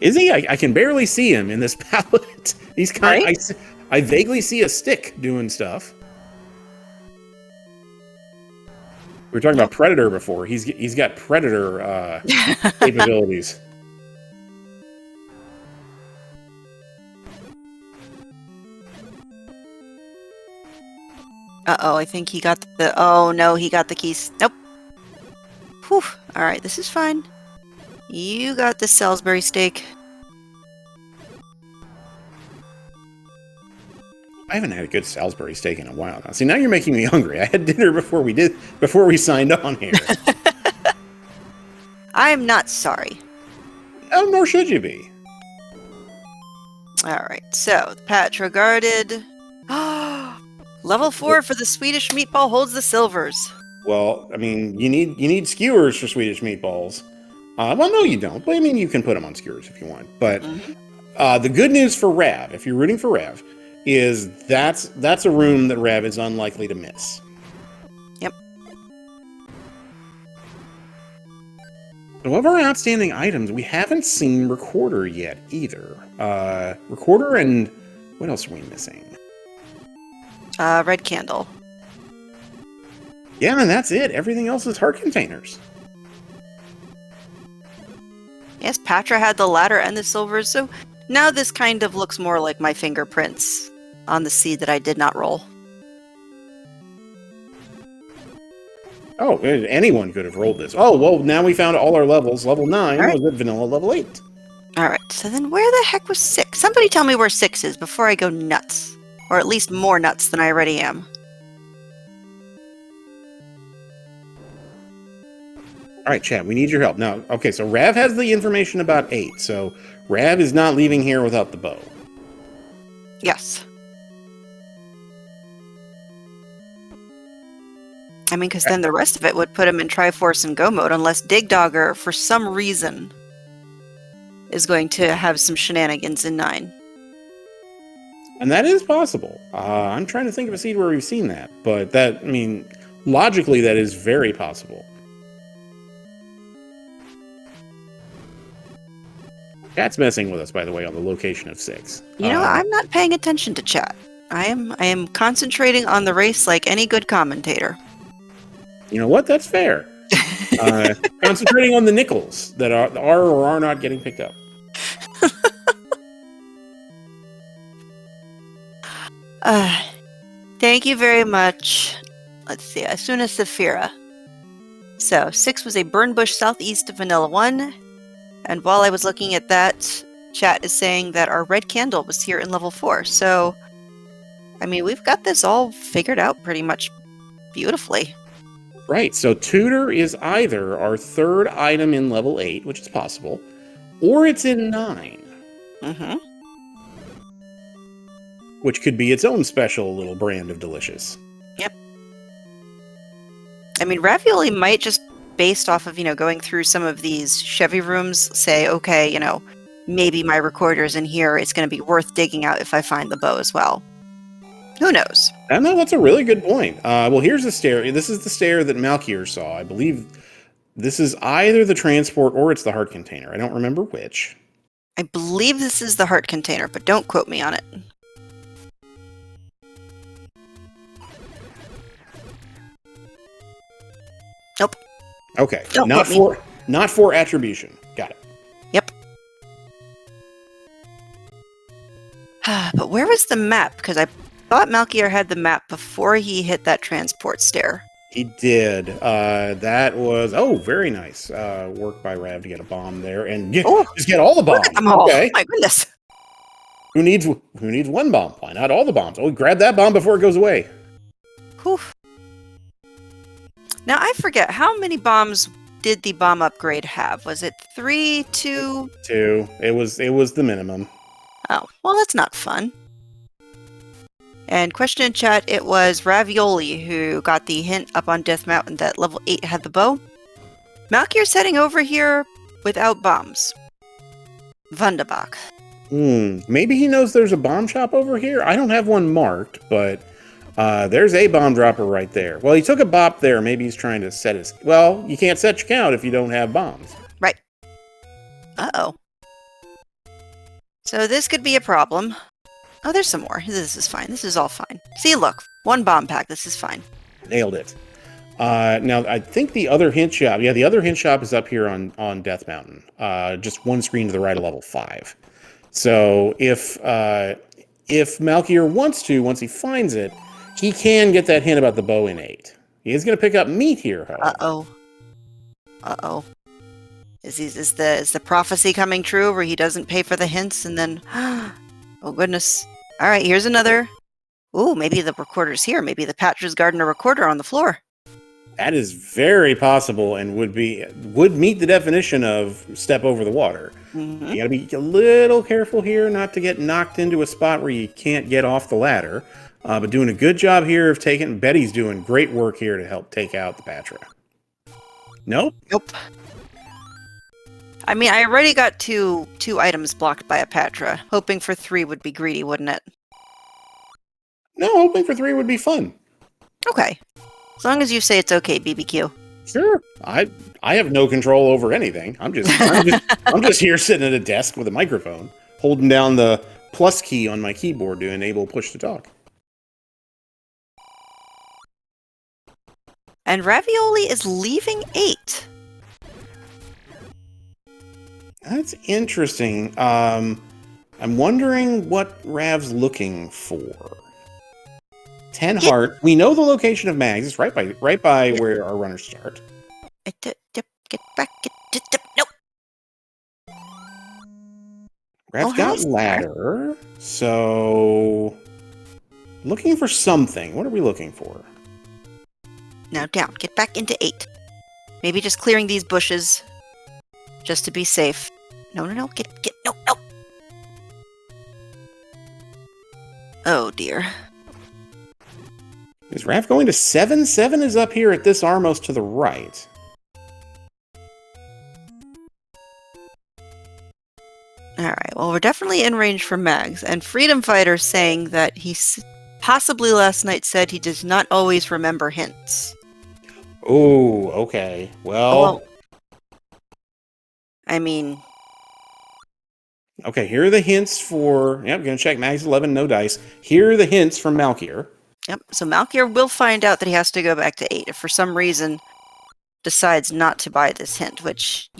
Is he? I can barely see him in this palette. He's kind of... Right? I vaguely see a stick doing stuff. We were talking about Predator before. He's got Predator capabilities. Uh-oh, I think he got the... Oh, no, he got the keys. Nope. Whew. Alright, this is fine. You got the Salisbury steak. I haven't had a good Salisbury steak in a while now. See, now you're making me hungry. I had dinner before we signed on here. I'm not sorry. Oh, nor should you be. Alright, so, the Patra guarded. Level 4 for the Swedish meatball holds the silvers. Well, I mean, you need skewers for Swedish meatballs. Well, no, you don't. But I mean, you can put them on skewers if you want. But the good news for Rav, if you're rooting for Rav, is that's a room that Rav is unlikely to miss. Yep. So of our outstanding items, we haven't seen Recorder yet either. Recorder and what else are we missing? Red candle. Yeah, and that's it. Everything else is heart containers. Yes, Patra had the ladder and the silvers, so now this kind of looks more like my fingerprints on the seed that I did not roll. Oh, anyone could have rolled this. Oh, well, now we found all our levels. Level 9 was at vanilla level 8. Alright, so then where the heck was 6? Somebody tell me where 6 is before I go nuts. Or at least more nuts than I already am. Alright, chat, we need your help. Now, okay, so Rav has the information about 8, so Rav is not leaving here without the bow. Yes. I mean, because then the rest of it would put him in Triforce and Go mode, unless Dig Dogger, for some reason, is going to have some shenanigans in 9. And that is possible. I'm trying to think of a seed where we've seen that, but that, I mean, logically, that is very possible. Chat's messing with us, by the way, on the location of 6. You know, I'm not paying attention to chat. I am concentrating on the race like any good commentator. You know what? That's fair. Concentrating on the nickels that are or are not getting picked up. Thank you very much. Let's see, Asuna Saphira. So, 6 was a burn bush southeast of Vanilla 1. And while I was looking at that, chat is saying that our red candle was here in level 4. So, I mean, we've got this all figured out pretty much beautifully. Right, so tutor is either our third item in level 8, which is possible, or it's in 9. Mm-hmm. Which could be its own special little brand of delicious. Yep. I mean, ravioli might just, based off of, going through some of these Chevy rooms, say, okay, maybe my recorder's in here. It's going to be worth digging out if I find the bow as well. Who knows? I know, that's a really good point. Well, here's the stair. This is the stair that Malkier saw. I believe this is either the transport or it's the heart container. I don't remember which. I believe this is the heart container, but don't quote me on it. Nope. Okay, Don't not for attribution. Got it. Yep. But where was the map? Because I thought Malkier had the map before he hit that transport stair. He did. That was very nice work by Rav to get a bomb there and just get all the bombs. Look at them all. Okay. My goodness. Who needs one bomb? Why not all the bombs? Oh, grab that bomb before it goes away. Whew. Now I forget, how many bombs did the bomb upgrade have? Was it 3, 2? 2. It was the minimum. Oh, well, that's not fun. And question in chat, it was Ravioli who got the hint up on Death Mountain that level 8 had the bow. Malkier's heading over here without bombs. Wunderbar. Maybe he knows there's a bomb shop over here. I don't have one marked, but there's a bomb dropper right there. Well, he took a bop there. Maybe he's trying to set his... Well, you can't set your count if you don't have bombs. Right. Uh-oh. So this could be a problem. Oh, there's some more. This is fine. This is all fine. See, look. 1 bomb pack. This is fine. Nailed it. Now, I think the other hint shop... Yeah, the other hint shop is up here on Death Mountain. Just one screen to the right of level 5. So if Malkier wants to, once he finds it, he can get that hint about the bow in 8. He is going to pick up meat here, however. Uh-oh. Uh-oh. Is the prophecy coming true where he doesn't pay for the hints and then... Oh, goodness. All right, here's another. Ooh, maybe the recorder's here. Maybe the Patra's Gardener recorder on the floor. That is very possible and would meet the definition of step over the water. Mm-hmm. You got to be a little careful here not to get knocked into a spot where you can't get off the ladder. But doing a good job here of taking... Betty's doing great work here to help take out the Patra. Nope. Nope. I mean, I already got two items blocked by a Patra. Hoping for 3 would be greedy, wouldn't it? No, hoping for 3 would be fun. Okay. As long as you say it's okay, BBQ. Sure. I have no control over anything. I'm just here sitting at a desk with a microphone, holding down the plus key on my keyboard to enable push to talk. And Ravioli is leaving 8. That's interesting. I'm wondering what Rav's looking for. 10 heart. We know the location of Mags. It's right by where our runners start. Get back. Nope. Rav's got ladder. So, looking for something. What are we looking for? Now down. Get back into 8. Maybe just clearing these bushes. Just to be safe. No. No. Oh, dear. Is Rav going to 7? 7 is up here at this Armos to the right. Alright, well, we're definitely in range for Mags. And Freedom Fighter saying that he possibly last night said he does not always remember hints. Oh, okay. Well... I mean... Okay, here are the hints for... Yep, going to check Mags 11, no dice. Here are the hints from Malkier. Yep, so Malkier will find out that he has to go back to 8 if for some reason decides not to buy this hint, which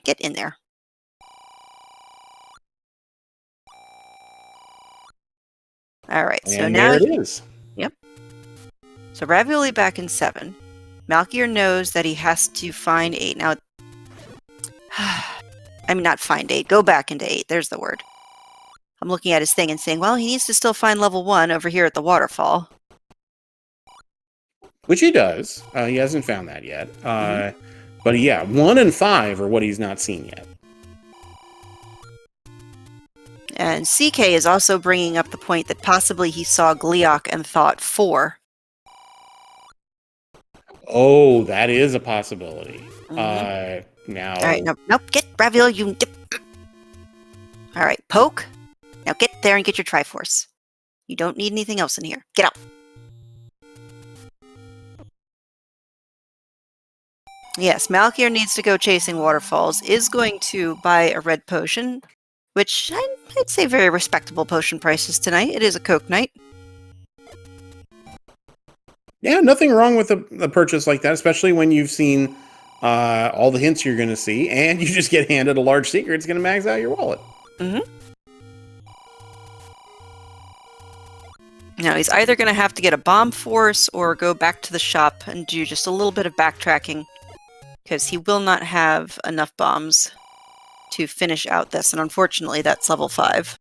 get in there. Alright, so now... there it is. Yep. So Ravioli back in 7. Malkier knows that he has to find 8. Now, I mean, not find 8. Go back into 8. There's the word. I'm looking at his thing and saying, well, he needs to still find level 1 over here at the waterfall. Which he does. He hasn't found that yet. But yeah, 1 and 5 are what he's not seen yet. And CK is also bringing up the point that possibly he saw Gleeok and thought 4. Oh, that is a possibility. Now... All right, nope, get ravioli, you dip. All right, poke. Now get there and get your Triforce. You don't need anything else in here. Get out. Yes, Malkier needs to go chasing waterfalls, is going to buy a red potion, which I'd say very respectable potion prices tonight. It is a Coke night. Yeah, nothing wrong with a purchase like that, especially when you've seen all the hints you're going to see, and you just get handed a large secret. It's going to max out your wallet. Now, he's either going to have to get a bomb force or go back to the shop and do just a little bit of backtracking, because he will not have enough bombs to finish out this, and unfortunately, that's level 5.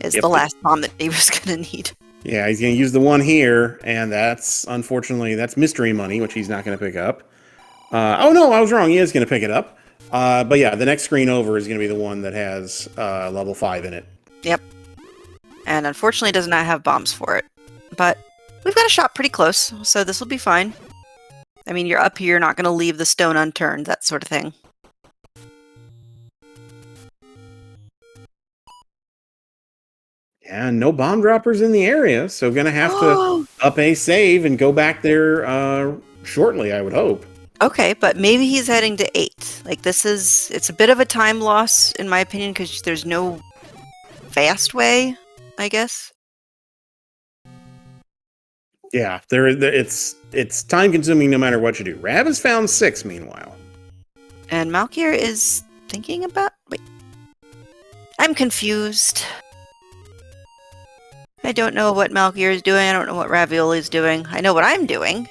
Is the last bomb that he was going to need. Yeah, he's going to use the one here, and unfortunately, that's mystery money, which he's not going to pick up. Oh no, I was wrong. He is going to pick it up. But yeah, the next screen over is going to be the one that has level 5 in it. Yep. And unfortunately, does not have bombs for it. But we've got a shop pretty close, so this will be fine. I mean, you're up here, you're not going to leave the stone unturned, that sort of thing. And no bomb droppers in the area, so going to have to up a save and go back there shortly, I would hope. Okay, but maybe he's heading to 8. Like, it's a bit of a time loss, in my opinion, because there's no fast way, I guess. Yeah, it's time consuming no matter what you do. Rav has found 6, meanwhile. And Malkier is thinking about... Wait. I'm confused. I don't know what Malkier is doing. I don't know what Ravioli is doing. I know what I'm doing.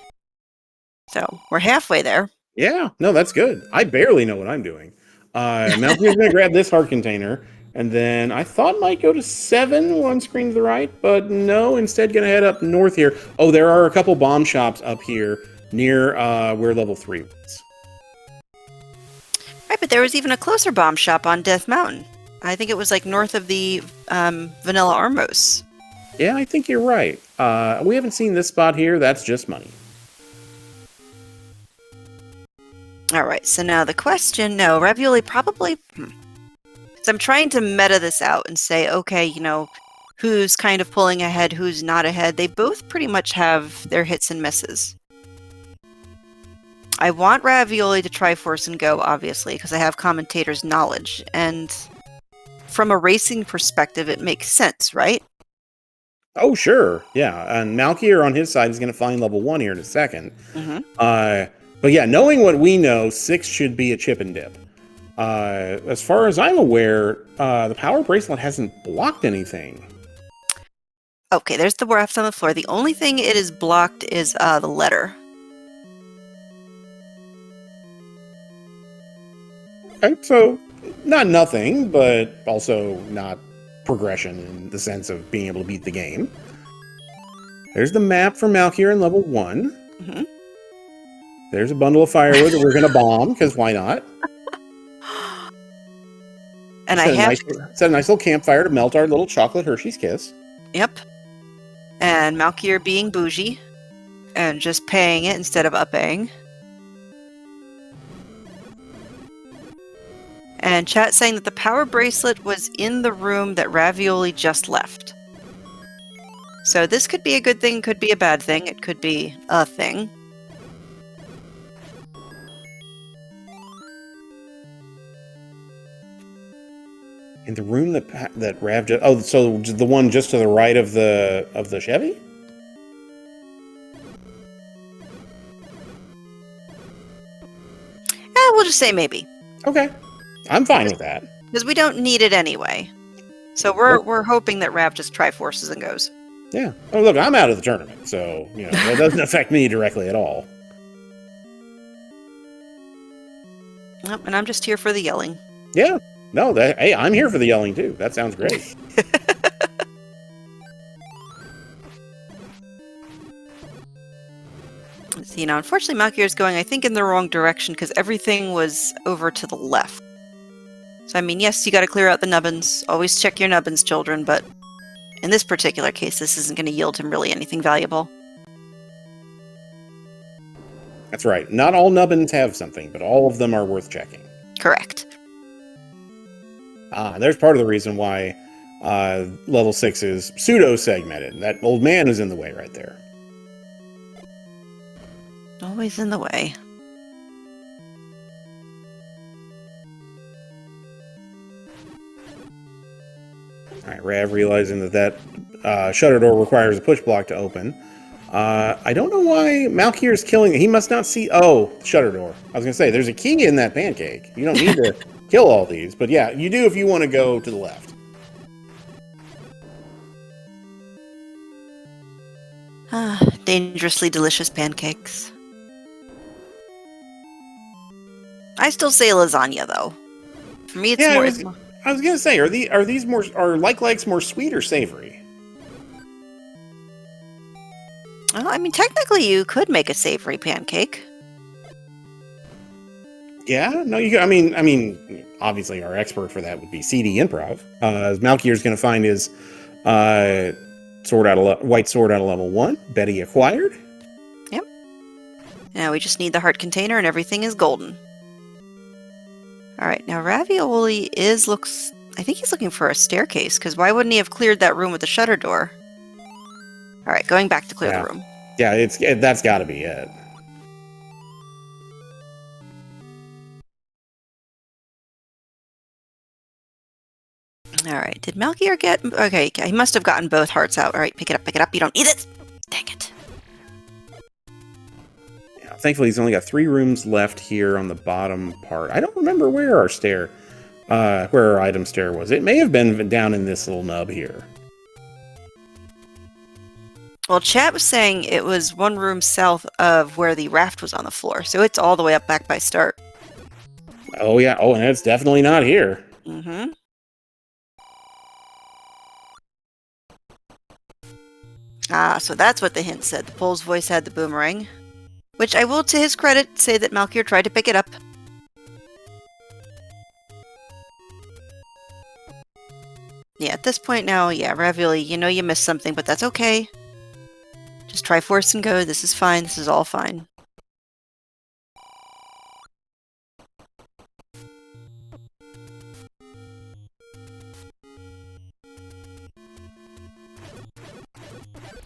So, we're halfway there. Yeah, no, that's good. I barely know what I'm doing. Malkier's going to grab this heart container, and then I thought might go to 7, one screen to the right, but no, instead going to head up north here. Oh, there are a couple bomb shops up here near where level 3 was. Right, but there was even a closer bomb shop on Death Mountain. I think it was like north of the Vanilla Armos. Yeah, I think you're right. We haven't seen this spot here. That's just money. Alright, so now the question, no, Ravioli probably... So I'm trying to meta this out and say, okay, you know, who's kind of pulling ahead, who's not ahead. They both pretty much have their hits and misses. I want Ravioli to Triforce and go, obviously, because I have commentator's knowledge. And from a racing perspective, it makes sense, right? Oh, sure. Yeah, and Malkier on his side is going to find level 1 here in a second. But yeah, knowing what we know, 6 should be a chip and dip. As far as I'm aware, the power bracelet hasn't blocked anything. Okay, there's the raft on the floor. The only thing it is blocked is the letter. Okay, so not nothing, but also not progression in the sense of being able to beat the game. There's the map for Malkier in level 1. There's a bundle of firewood that we're going to bomb, because why not? And set a nice little campfire to melt our little chocolate Hershey's Kiss. Yep. And Malkier being bougie and just paying it instead of upping. And chat saying that the power bracelet was in the room that Ravioli just left. So this could be a good thing, could be a bad thing, it could be a thing. In the room that Rav just... Oh, so the one just to the right of the Chevy? We'll just say maybe. Okay. I'm fine with that. Because we don't need it anyway. So we're hoping that Rav just Triforces and goes. Yeah. Oh, look, I'm out of the tournament, so, you know, that doesn't affect me directly at all. Nope, and I'm just here for the yelling. Yeah. No, hey, I'm here for the yelling too. That sounds great. Let's see, now unfortunately Malkier's going, I think, in the wrong direction because everything was over to the left. So, I mean, yes, you gotta clear out the nubbins. Always check your nubbins, children, but in this particular case, this isn't going to yield him really anything valuable. That's right. Not all nubbins have something, but all of them are worth checking. Correct. There's part of the reason why level 6 is pseudo-segmented. That old man is in the way right there. Always in the way. Alright, Rav realizing that shutter door requires a push block to open. I don't know why Malkier's killing... He must not see... Oh, shutter door. I was going to say, there's a key in that pancake. You don't need to kill all these. But yeah, you do if you want to go to the left. Dangerously delicious pancakes. I still say lasagna, though. For me, it's more... I was gonna say, are these more likes more sweet or savory? Well, I mean, technically, you could make a savory pancake. Yeah, no, you. I mean, obviously, our expert for that would be CD Improv. As Malkier's gonna find his white sword out of level 1. Betty acquired. Yep. Now we just need the heart container, and everything is golden. All right, now Ravioli looks... I think he's looking for a staircase, because why wouldn't he have cleared that room with the shutter door? All right, going back to clear the room. Yeah, that's got to be it. All right, did Malkier get... Okay, he must have gotten both hearts out. All right, pick it up, you don't need it! Dang it. Thankfully, he's only got 3 rooms left here on the bottom part. I don't remember where our item stair was. It may have been down in this little nub here. Well, chat was saying it was 1 room south of where the raft was on the floor, so it's all the way up back by start. Oh, yeah. Oh, and it's definitely not here. Mm-hmm. So that's what the hint said. The Pole's voice had the boomerang. Which I will, to his credit, say that Malkier tried to pick it up. Yeah, at this point now, yeah, Ravioli, you know you missed something, but that's okay. Just try force and go. This is fine. This is all fine.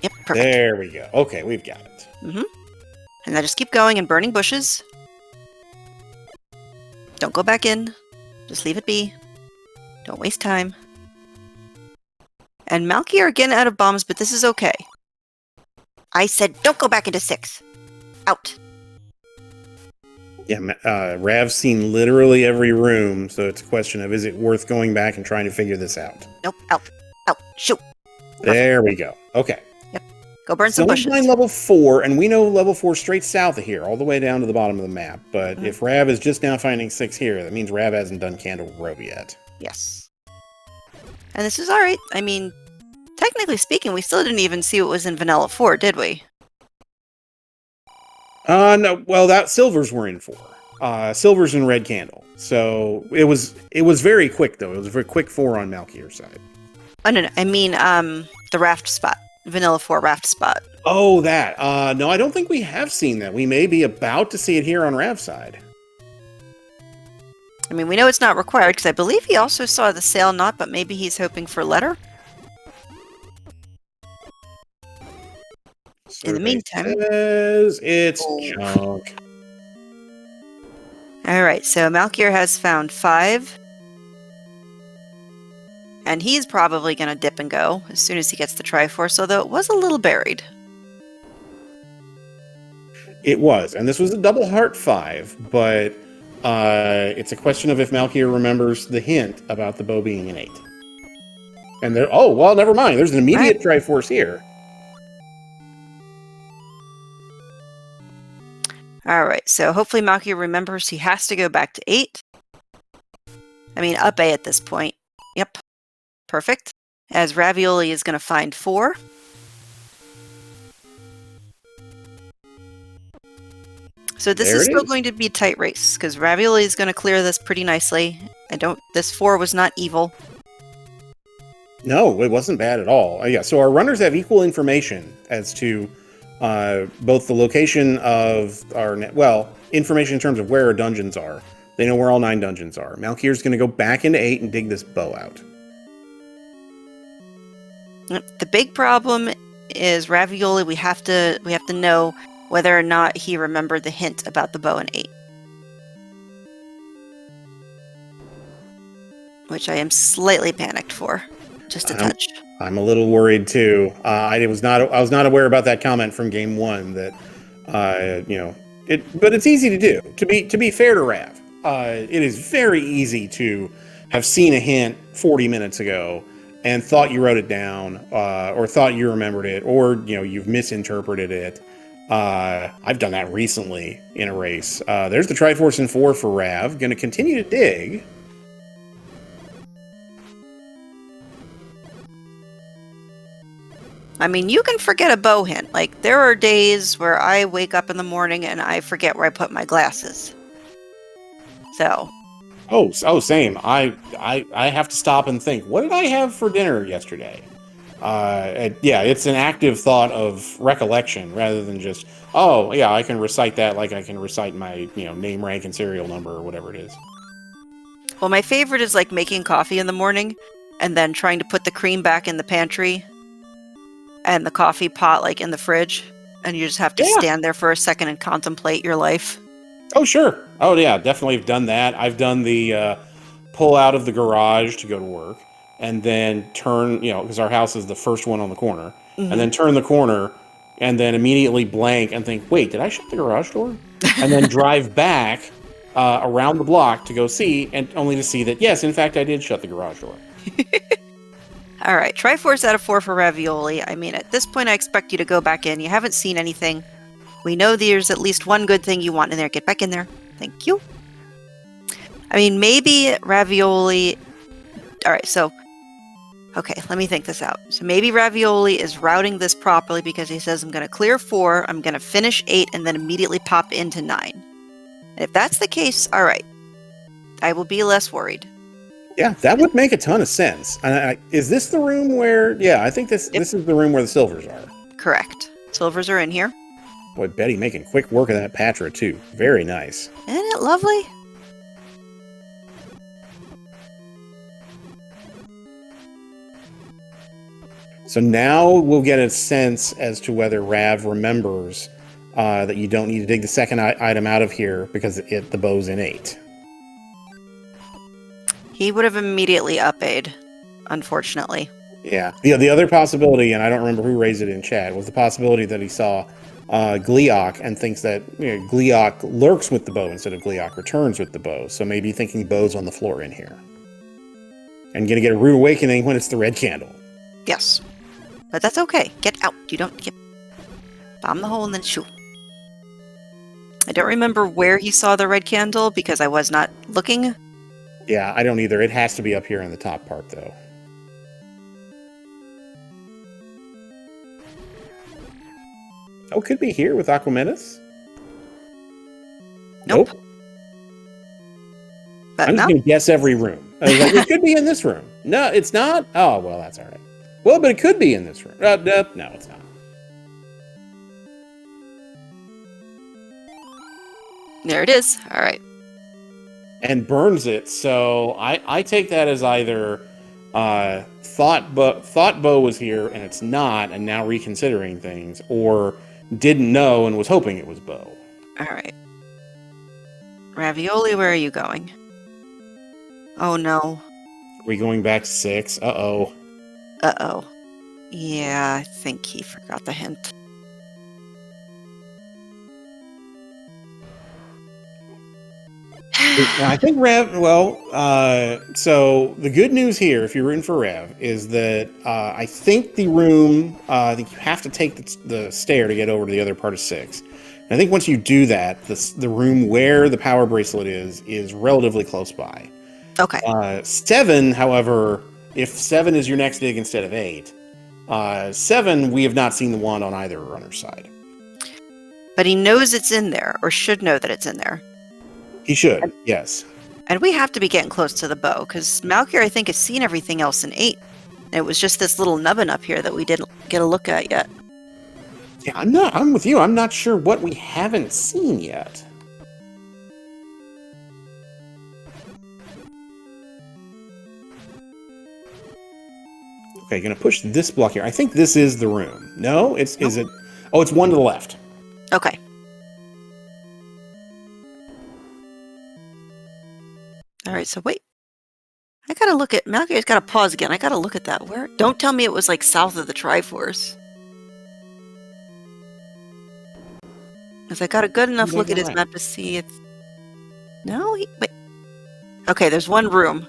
Yep, perfect. There we go. Okay, we've got it. Mm-hmm. And now just keep going and burning bushes. Don't go back in. Just leave it be. Don't waste time. And Malkier again out of bombs, but this is okay. I said don't go back into 6. Out. Yeah, Rav's seen literally every room, so it's a question of, is it worth going back and trying to figure this out? Nope. Out. Out. Shoot. There we go. Okay. Yep. Go burn some bushes. Line level 4, and we know level 4 straight south of here, all the way down to the bottom of the map. But if Rav is just now finding 6 here, that means Rav hasn't done Candle Grove yet. Yes. And this is alright. I mean, technically speaking, we still didn't even see what was in Vanilla 4, did we? No. Well, that Silvers were in 4. Silvers and Red Candle. So it was very quick, though. It was a very quick 4 on Malkier's side. Oh, no. I mean, the raft spot. Vanilla 4 raft spot. Oh, that. No, I don't think we have seen that. We may be about to see it here on Rav's side. I mean, we know it's not required, because I believe he also saw the sail knot, but maybe he's hoping for letter? In the meantime... It's junk. Alright, so Malkier has found 5. And he's probably going to dip and go as soon as he gets the Triforce, although it was a little buried. It was, and this was a double heart 5, but it's a question of if Malkier remembers the hint about the bow being an 8. And there, oh, well, never mind. There's an immediate Triforce here. All right, so hopefully Malkier remembers he has to go back to 8. I mean, up A at this point. Yep, perfect. As Ravioli is going to find 4. So this There is it still is. going to be a tight race, because Ravioli is going to clear this pretty nicely. This 4 was not evil. No, it wasn't bad at all. Yeah, so our runners have equal information as to both the location of information in terms of where our dungeons are. They know where all 9 dungeons are. Malkier's going to go back into 8 and dig this bow out. The big problem is Ravioli. We have to know whether or not he remembered the hint about the bow in 8. Which I am slightly panicked for. Just a touch. I'm a little worried too. I was not aware about that comment from game 1 that but it's easy to do. To be fair to Rav, it is very easy to have seen a hint 40 minutes ago and thought you wrote it down, or thought you remembered it, or you've misinterpreted it. I've done that recently in a race. There's the Triforce in 4 for Rav. Going to continue to dig. I mean, you can forget a bow hint. Like, there are days where I wake up in the morning and I forget where I put my glasses. So. Oh, same. I have to stop and think, what did I have for dinner yesterday? Yeah, it's an active thought of recollection rather than just, oh, yeah, I can recite that like I can recite my, name, rank, and serial number or whatever it is. Well, my favorite is like making coffee in the morning and then trying to put the cream back in the pantry and the coffee pot like in the fridge, and you just have to stand there for a second and contemplate your life. Oh, sure. Oh, yeah, definitely have done that. I've done the pull out of the garage to go to work and then turn, because our house is the first one on the corner, and then turn the corner and then immediately blank and think, wait, did I shut the garage door? And then drive back around the block to go see, and only to see that, yes, in fact, I did shut the garage door. All right, Triforce out of 4 for Ravioli. I mean, at this point, I expect you to go back in. You haven't seen anything. We know there's at least one good thing you want in there. Get back in there. Thank you. I mean, maybe Ravioli... All right, so... Okay, let me think this out. So maybe Ravioli is routing this properly because he says, I'm going to clear 4, I'm going to finish 8, and then immediately pop into 9. And if that's the case, all right. I will be less worried. Yeah, that would make a ton of sense. Is this the room where... Yeah, I think this is the room where the silvers are. Correct. Silvers are in here. Boy, Betty making quick work of that Patra, too. Very nice. Isn't it lovely? So now we'll get a sense as to whether Rav remembers that you don't need to dig the second item out of here because the bow's in 8. He would have immediately up-A'd, unfortunately. Yeah. The other possibility, and I don't remember who raised it in chat, was the possibility that he saw Gleeok and thinks that Gleeok lurks with the bow instead of Gleeok returns with the bow. So maybe thinking bow's on the floor in here. And gonna get a rude awakening when it's the red candle. Yes. But that's okay. Get out. You don't get... Bomb the hole and then shoot. I don't remember where he saw the red candle because I was not looking. Yeah, I don't either. It has to be up here in the top part, though. Oh, could be here with Aquamentus? Nope. But I'm just going to guess every room. It could be in this room. No, it's not? Oh, well, that's all right. Well, but it could be in this room. No, it's not. There it is. All right. And burns it, so I take that as either thought Bo was here and it's not, and now reconsidering things, or didn't know and was hoping it was Bo. All right. Ravioli, where are you going? Oh no. Are we going back to 6? Uh-oh. Uh-oh. Yeah, I think he forgot the hint. I think Rev, so the good news here, if you're rooting for Rev, is that I think the room, I think you have to take the stair to get over to the other part of 6. I think once you do that, the room where the power bracelet is relatively close by. Okay. 7, however, if 7 is your next dig instead of 8, 7, we have not seen the wand on either runner's side. But he knows it's in there, or should know that it's in there. He should, yes. And we have to be getting close to the bow, because Malkier, I think, has seen everything else in 8. And it was just this little nubbin up here that we didn't get a look at yet. Yeah, I'm with you. I'm not sure what we haven't seen yet. Okay, gonna push this block here. I think this is the room. No, is it? Oh, it's one to the left. Okay. All right, so wait. I gotta look at Malkier's gotta pause again. I gotta look at that. Where? Don't tell me it was like south of the Triforce. Because I got a good enough look at his map to see it's. No, wait. Okay, there's one room.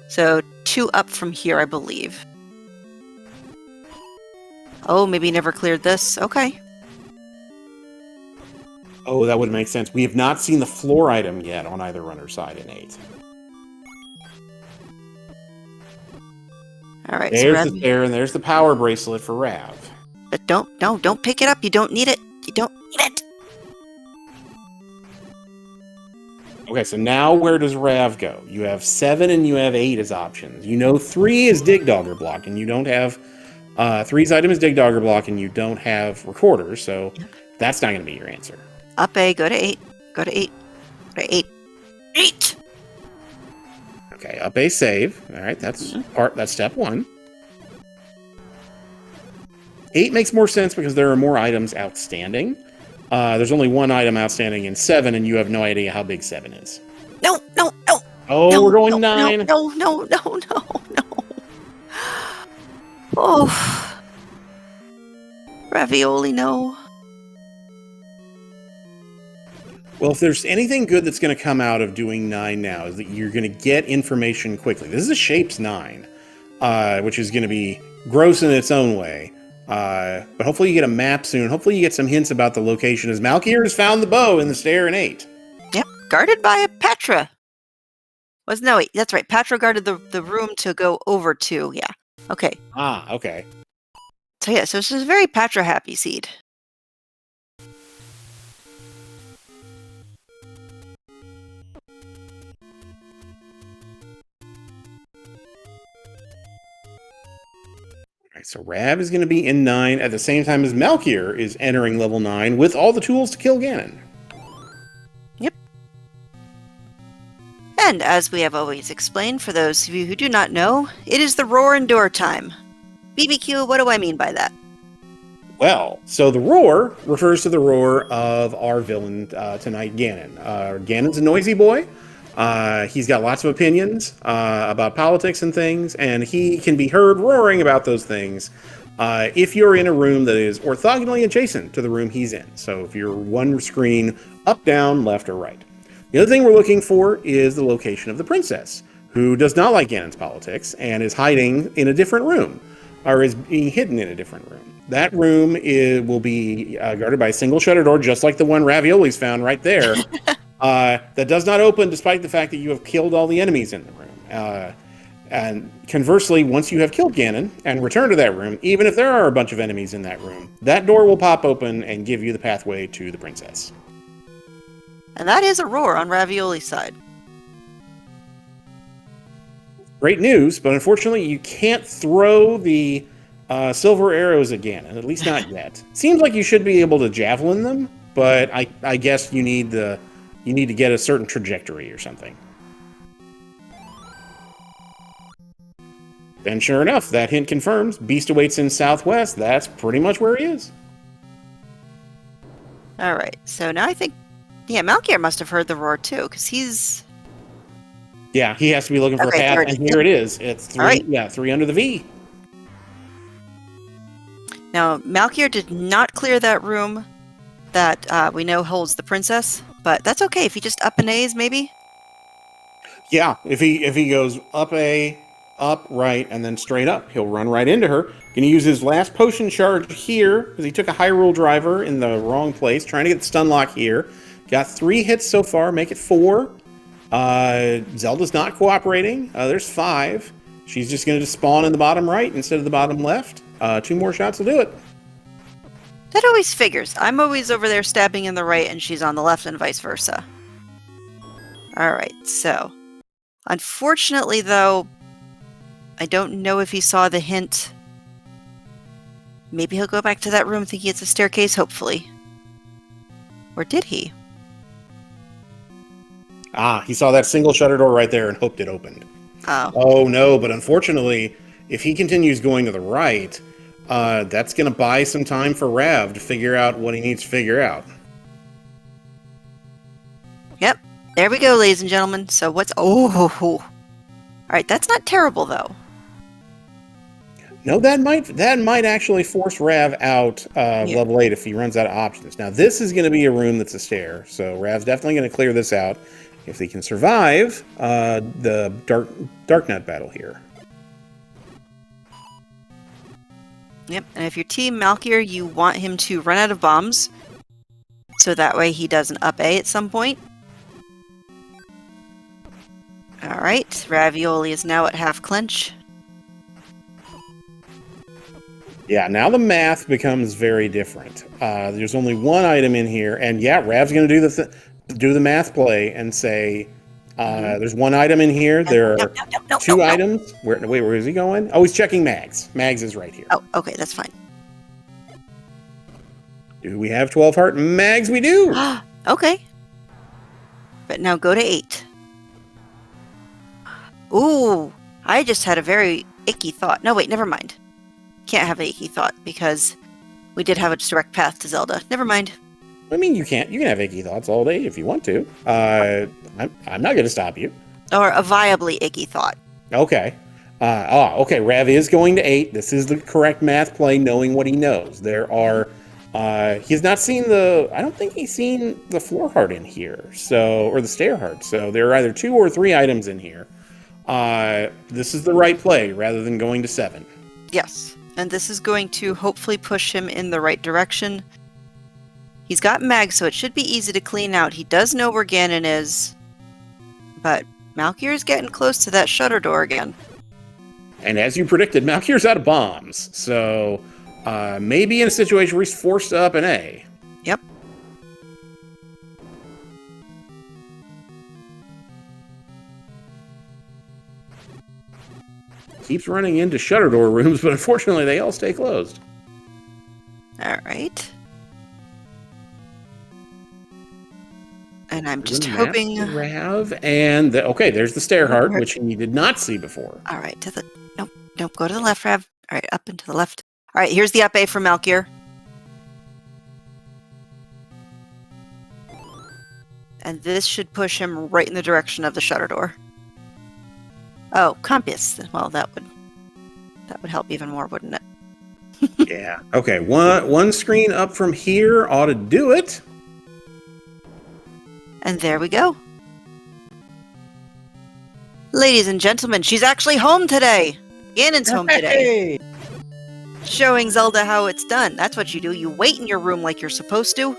So 2 up from here, I believe. Oh, maybe he never cleared this. Okay. Oh, that would make sense. We have not seen the floor item yet on either runner's side in 8. All right. There's so the stair, and there's the power bracelet for Rav. But don't pick it up. You don't need it. You don't need it. Okay, so now where does Rav go? You have 7 and you have 8 as options. You know 3 is Dig Dogger block, and you don't have 3's item is Dig Dogger block, and you don't have Recorders, so that's not going to be your answer. Up A, go to 8. Go to 8. Go to 8. 8! Okay, up A save. All right, that's that's step 1. 8 makes more sense because there are more items outstanding. There's only 1 item outstanding in 7, and you have no idea how big 7 is. No. Oh, no, we're going 9. No. Oh. Ravioli, no. Well, if there's anything good that's going to come out of doing 9 now, is that you're going to get information quickly. This is a Shapes 9, which is going to be gross in its own way. But hopefully you get a map soon. Hopefully you get some hints about the location, as Malkier has found the bow in the stair in 8. Yep, guarded by a Patra. Wait, that's right. Patra guarded the room to go over to, yeah. Okay. Okay. So yeah, so this is a very Patra happy seed. All right, so Rav is going to be in 9 at the same time as Malkier is entering level 9 with all the tools to kill Ganon. Yep. And as we have always explained, for those of you who do not know, it is the roar and door time. BBQ, what do I mean by that? Well, so the roar refers to the roar of our villain tonight, Ganon. Ganon's a noisy boy. He's got lots of opinions about politics and things, and he can be heard roaring about those things if you're in a room that is orthogonally adjacent to the room he's in. So if you're one screen up, down, left, or right. The other thing we're looking for is the location of the princess, who does not like Ganon's politics and is hiding in a different room, or is being hidden in a different room. That room will be guarded by a single shutter door, just like the one Ravioli's found right there. That does not open despite the fact that you have killed all the enemies in the room. And conversely, once you have killed Ganon and return to that room, even if there are a bunch of enemies in that room, that door will pop open and give you the pathway to the princess. And that is a roar on Ravioli's side. Great news, but unfortunately you can't throw the silver arrows at Ganon, at least not yet. Seems like you should be able to javelin them, but I guess you need to get a certain trajectory or something. And sure enough, that hint confirms Beast awaits in Southwest. That's pretty much where he is. All right, so now I think, yeah, Malkier must have heard the roar too, because he's... Yeah, he has to be looking for a path, and here it is. It's 3, right. Yeah, 3 under the V. Now, Malkier did not clear that room that we know holds the princess, but that's okay if he just up and A's, maybe? Yeah, if he goes up A, up, right, and then straight up. He'll run right into her. Going to use his last potion charge here, because he took a Hyrule Driver in the wrong place, trying to get the stun lock here. Got 3 hits so far, make it 4. Zelda's not cooperating. There's 5. She's just going to spawn in the bottom right instead of the bottom left. 2 more shots will do it. That always figures. I'm always over there stabbing in the right and she's on the left and vice versa. Alright, so. Unfortunately, though, I don't know if he saw the hint. Maybe he'll go back to that room thinking it's a staircase, hopefully. Or did he? Ah, he saw that single shutter door right there and hoped it opened. Oh. Oh, no, but unfortunately, if he continues going to the right, that's going to buy some time for Rav to figure out what he needs to figure out. Yep. There we go, ladies and gentlemen. So what's... Oh! Alright, that's not terrible, though. No, that might actually force Rav out level 8 if he runs out of options. Now, this is going to be a room that's a stair, so Rav's definitely going to clear this out if he can survive the Dark Nut battle here. Yep, and if you're Team Malkier, you want him to run out of bombs, so that way he does an up A at some point. Alright, Ravioli is now at half clench. Yeah, now the math becomes very different. There's only 1 item in here, and yeah, Rav's going to do the math play and say, there's 1 item in here. There are 2 items. Wait, where is he going? Oh, he's checking Mags. Mags is right here. Oh, okay, that's fine. Do we have 12 heart? Mags, we do! Okay. But now go to 8. Ooh, I just had a very icky thought. No, wait, never mind. Can't have an icky thought because we did have a direct path to Zelda. Never mind. I mean, you can have icky thoughts all day if you want to. I'm not going to stop you. Or a viably icky thought. Okay. Okay, Rav is going to 8. This is the correct math play, knowing what he knows. There are... he's not seen I don't think he's seen the floor heart in here, or the stair heart. So there are either 2 or 3 items in here. This is the right play, rather than going to 7. Yes. And this is going to hopefully push him in the right direction. He's got Mag, so it should be easy to clean out. He does know where Ganon is. But Malkier is getting close to that shutter door again. And as you predicted, Malkier's out of bombs. So maybe in a situation where he's forced to up an A. Yep. Keeps running into shutter door rooms, but unfortunately they all stay closed. Alright. And I'm just hoping... Rav, and okay, there's the stair heart, which he did not see before. Alright, to the... Nope, go to the left, Rav. Alright, up and to the left. Alright, here's the up A for Malkier. And this should push him right in the direction of the shutter door. Oh, compass. Well, that would help even more, wouldn't it? Yeah. Okay, one screen up from here ought to do it. And there we go. Ladies and gentlemen, she's actually home today. Ganon's home today. Showing Zelda how it's done. That's what you do. You wait in your room like you're supposed to.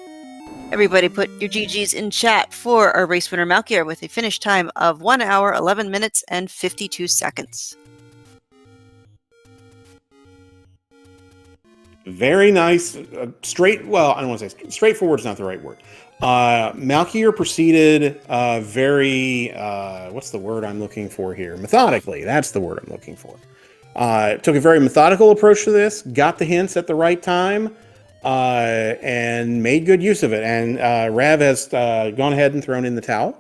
Everybody put your GGs in chat for our race winner Malkier with a finish time of 1 hour, 11 minutes, and 52 seconds. Very nice. Well, I don't want to say straightforward is not the right word. Malkier proceeded what's the word I'm looking for here? Methodically. That's the word I'm looking for. Took a very methodical approach to this, got the hints at the right time, and made good use of it. And Rav has gone ahead and thrown in the towel.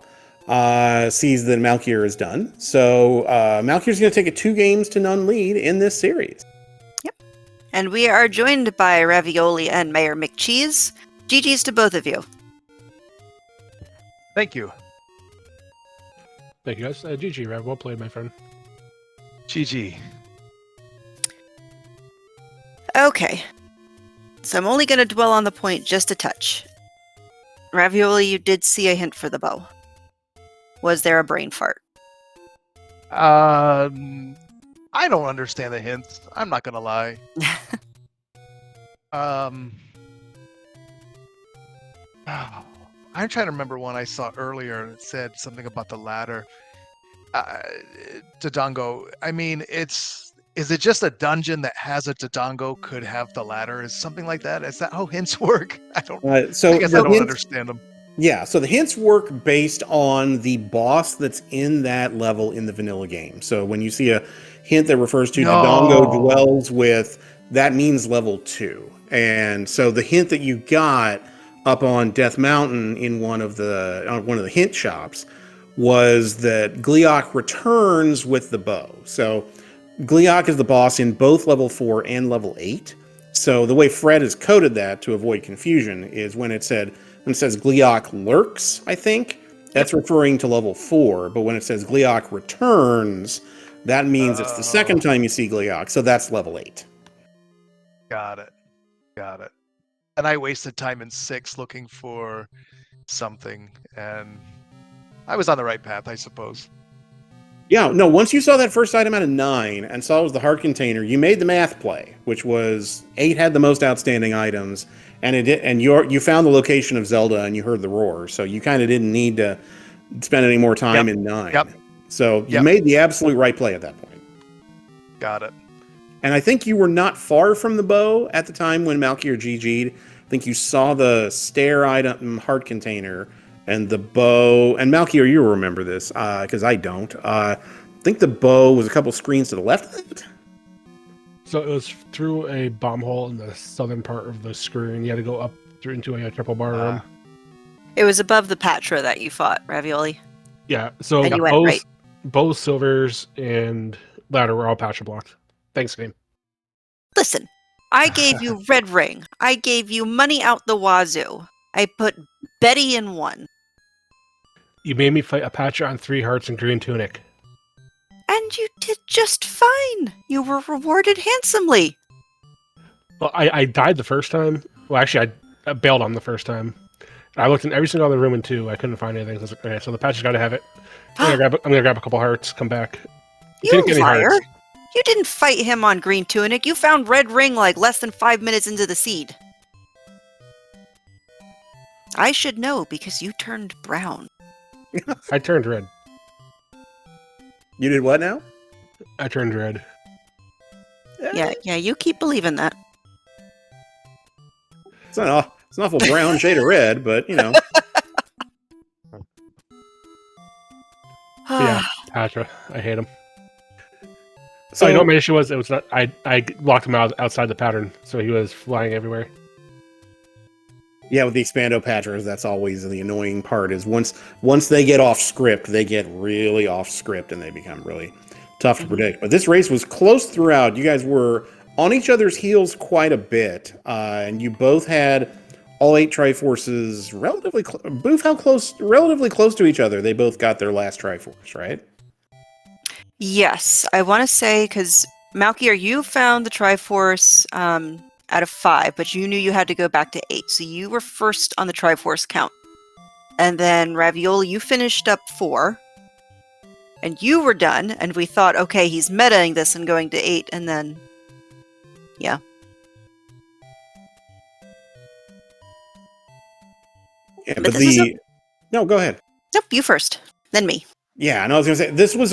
Sees that Malkier is done. So Malkier's going to take a 2-0 lead in this series. Yep. And we are joined by Ravioli and Mayor McCheese. GG's to both of you. Thank you. Thank you, guys. GG, Rav. Well played, my friend. GG. Okay. So I'm only going to dwell on the point just a touch. Ravioli, you did see a hint for the bow. Was there a brain fart? I don't understand the hints. I'm not gonna lie. I'm trying to remember one I saw earlier that said something about the ladder. Dodongo. I mean, is it just a dungeon that has a Dodongo could have the ladder? Is something like that? Is that how hints work? I guess I don't understand them. Yeah, so the hints work based on the boss that's in that level in the vanilla game. So when you see a hint that refers to Dodongo dwells with, that means level 2. And so the hint that you got up on Death Mountain in one of the hint shops was that Gleeok returns with the bow. So Gleeok is the boss in both level 4 and level 8. So the way Fred has coded that to avoid confusion is when it says Gleeok lurks, I think, that's referring to level 4. But when it says Gleeok returns, that means it's the second time you see Gleeok. So that's level 8. Got it. And I wasted time in 6 looking for something, and I was on the right path, I suppose. Yeah, no, once you saw that first item out of 9 and saw it was the heart container, you made the math play, which was 8 had the most outstanding items, and you found the location of Zelda and you heard the roar, so you kind of didn't need to spend any more time in 9. Yep. So you made the absolute right play at that point. Got it. And I think you were not far from the bow at the time when Malkier GG'd. I think you saw the stair item heart container and the bow. And Malkier, you remember this, because I don't. I think the bow was a couple screens to the left of it. So it was through a bomb hole in the southern part of the screen. You had to go up through into a triple bar room. It was above the Patra that you fought, Ravioli. Yeah, so And you went right. bows, silvers, and ladder were all Patra blocked. Thanks, game. Listen, I gave you red ring. I gave you money out the wazoo. I put Betty in 1. You made me fight a Patra on 3 hearts and green tunic. And you did just fine. You were rewarded handsomely. Well, I died the first time. Well, actually, I bailed on the first time. I looked in every single other room in 2. I couldn't find anything. So I was like, okay, so the Patra's got to have it. I'm gonna grab a couple hearts. Come back. You liar! You didn't fight him on green tunic. You found red ring like less than 5 minutes into the seed. I should know because you turned brown. I turned red. You did what now? I turned red. Yeah, you keep believing that. It's an awful brown shade of red, but you know. Yeah, Patra. I hate him. So you know what my issue was? It was not. I locked him out outside the pattern, so he was flying everywhere. Yeah, with the Expando Patras, that's always the annoying part. Is once they get off script, they get really off script, and they become really tough to predict. But this race was close throughout. You guys were on each other's heels quite a bit, and you both had all 8 Triforces relatively relatively close to each other. They both got their last Triforce, right? Yes, I want to say because Malkier, you found the Triforce out of 5, but you knew you had to go back to 8, so you were first on the Triforce count. And then Ravioli, you finished up 4, and you were done. And we thought, okay, he's metaing this and going to 8, and then, yeah. Yeah, but no, go ahead. Nope, you first, then me. Yeah, and I was gonna say this was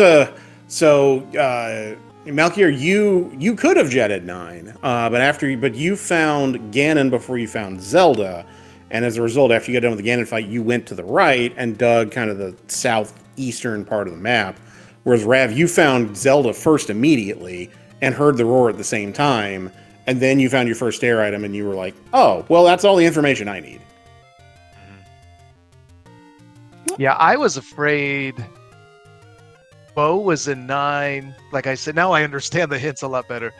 Malkier, you could have jetted 9, but you found Ganon before you found Zelda, and as a result, after you got done with the Ganon fight, you went to the right and dug kind of the southeastern part of the map. Whereas Rav, you found Zelda first immediately and heard the roar at the same time, and then you found your first air item, and you were like, "Oh, well, that's all the information I need." Yeah, I was afraid. Bow was in 9. Like I said, now I understand the hints a lot better.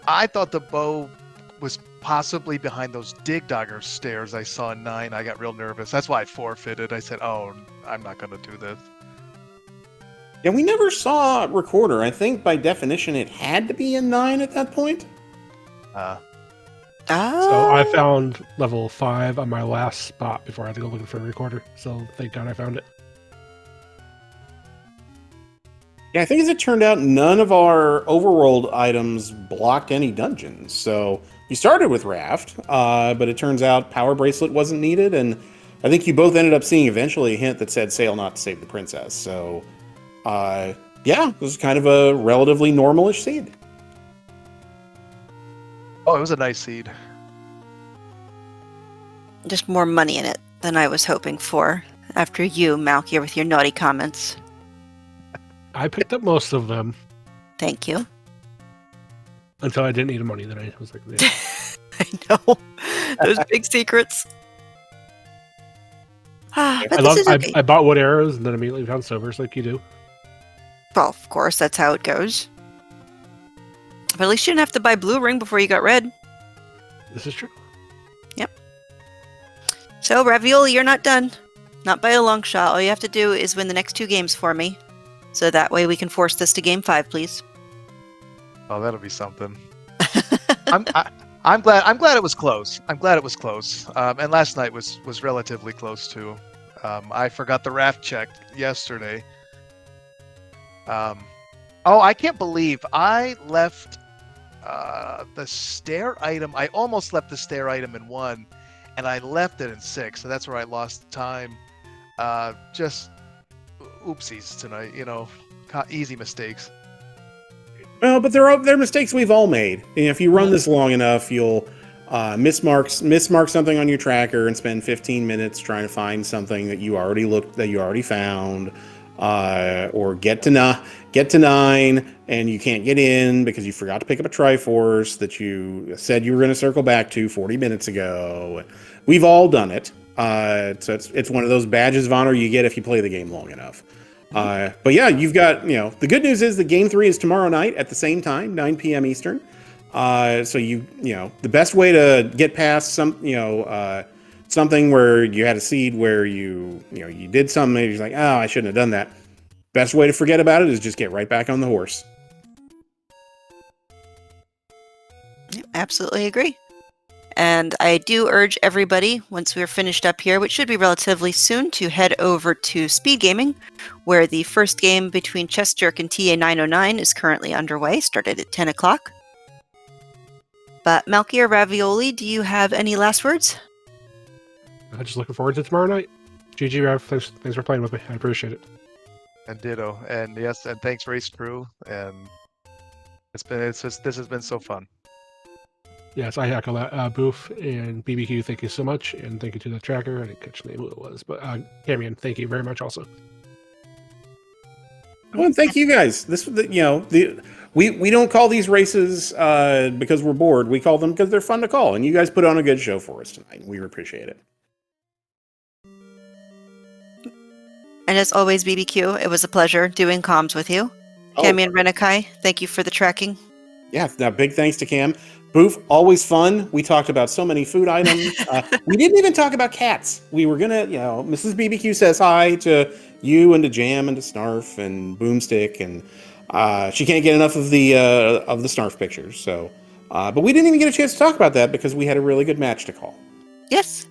I thought the bow was possibly behind those Dig Dogger stairs I saw in 9. I got real nervous. That's why I forfeited. I said, oh, I'm not going to do this. Yeah, we never saw Recorder. I think by definition it had to be in 9 at that point. So I found level 5 on my last spot before I had to go looking for a Recorder. So thank God I found it. Yeah, I think as it turned out, none of our overworld items blocked any dungeons. So you started with Raft, but it turns out Power Bracelet wasn't needed, and I think you both ended up seeing eventually a hint that said sail not to save the princess. So, yeah, it was kind of a relatively normalish seed. Oh, it was a nice seed. Just more money in it than I was hoping for after you, Malkier, with your naughty comments. I picked up most of them Thank you. until I didn't need the money. Then I was like, yeah. I know. Those big secrets. But I this love. is okay. I bought wood arrows and then immediately found silvers, like you do. Well, of course, that's how it goes. But at least you didn't have to buy blue ring before you got red. This is true. So, Ravioli, you're not done. Not by a long shot. All you have to do is win the next 2 games for me. So that way we can force this to game 5, please. Oh, that'll be something. I'm glad it was close. I'm glad it was close. And last night was relatively close too. I forgot the raft check yesterday. Oh, I can't believe I left the stair item. I almost left the stair item in 1, and I left it in 6. So that's where I lost time. Just oopsies tonight. Easy mistakes. Well, but they're mistakes we've all made. If you run this long enough, you'll mismark something on your tracker and spend 15 minutes trying to find something that you already found, or get to 9 and you can't get in because you forgot to pick up a Triforce that you said you were going to circle back to 40 minutes ago. We've all done it. So it's one of those badges of honor you get if you play the game long enough. But yeah, you've got, the good news is that game 3 is tomorrow night at the same time, 9 p.m. Eastern. So the best way to get past something where you had a seed where you did something and you're like, oh, I shouldn't have done that. Best way to forget about it is just get right back on the horse. Absolutely agree. And I do urge everybody, once we're finished up here, which should be relatively soon, to head over to SpeedGaming, where the first game between Chess Jerk and TA909 is currently underway, started at 10 o'clock. But Malkier, Ravioli, do you have any last words? I'm just looking forward to tomorrow night. GG, Rav. Thanks for playing with me. I appreciate it. And ditto. And yes, and thanks Race Crew. And this has been so fun. Yes, I echo that. Boof and BBQ, thank you so much, and thank you to the tracker. I didn't catch the name who it was, but Camion, thank you very much also. Oh, and thank you guys. We don't call these races because we're bored. We call them because they're fun to call, and you guys put on a good show for us tonight. We appreciate it. And as always, BBQ, it was a pleasure doing comms with you. Cami and Renakai, thank you for the tracking. Yeah, now big thanks to Cam. Boof, always fun. We talked about so many food items. We didn't even talk about cats. We were gonna, Mrs. BBQ says hi to you and to Jam and to Snarf and Boomstick, and she can't get enough of the Snarf pictures. So, but we didn't even get a chance to talk about that because we had a really good match to call. Yes.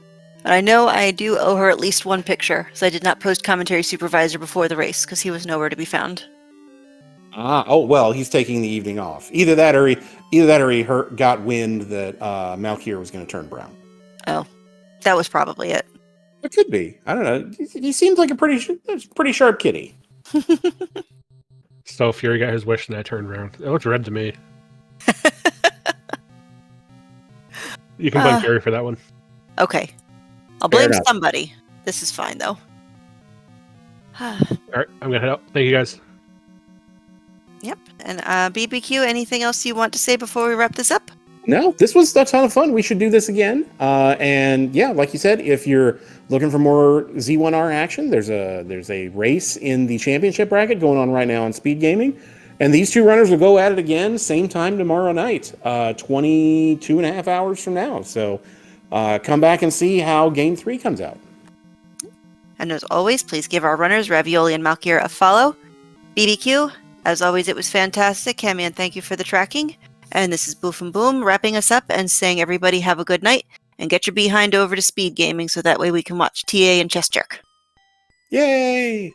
And I know I do owe her at least 1 picture, so I did not post commentary supervisor before the race because he was nowhere to be found. Well, he's taking the evening off. Either that or he got wind that Malkier was going to turn brown. Oh, that was probably it. It could be. I don't know. He seems like a pretty sharp kitty. So Fury got his wish and I turned around. It looked red to me. You can blame Fury for that one. Okay. I'll blame somebody. This is fine, though. All right, I'm going to head out. Thank you, guys. Yep. And BBQ, anything else you want to say before we wrap this up? No, this was a ton of fun. We should do this again. And yeah, like you said, if you're looking for more Z1R action, there's a race in the championship bracket going on right now on SpeedGaming. And these 2 runners will go at it again, same time tomorrow night, 22 and a half hours from now. So come back and see how Game 3 comes out. And as always, please give our runners, Ravioli and Malkier, a follow. BBQ, as always, it was fantastic. Camion, thank you for the tracking. And this is Boof and Boom wrapping us up and saying everybody have a good night and get your behind over to SpeedGaming so that way we can watch TA and Chess Jerk. Yay!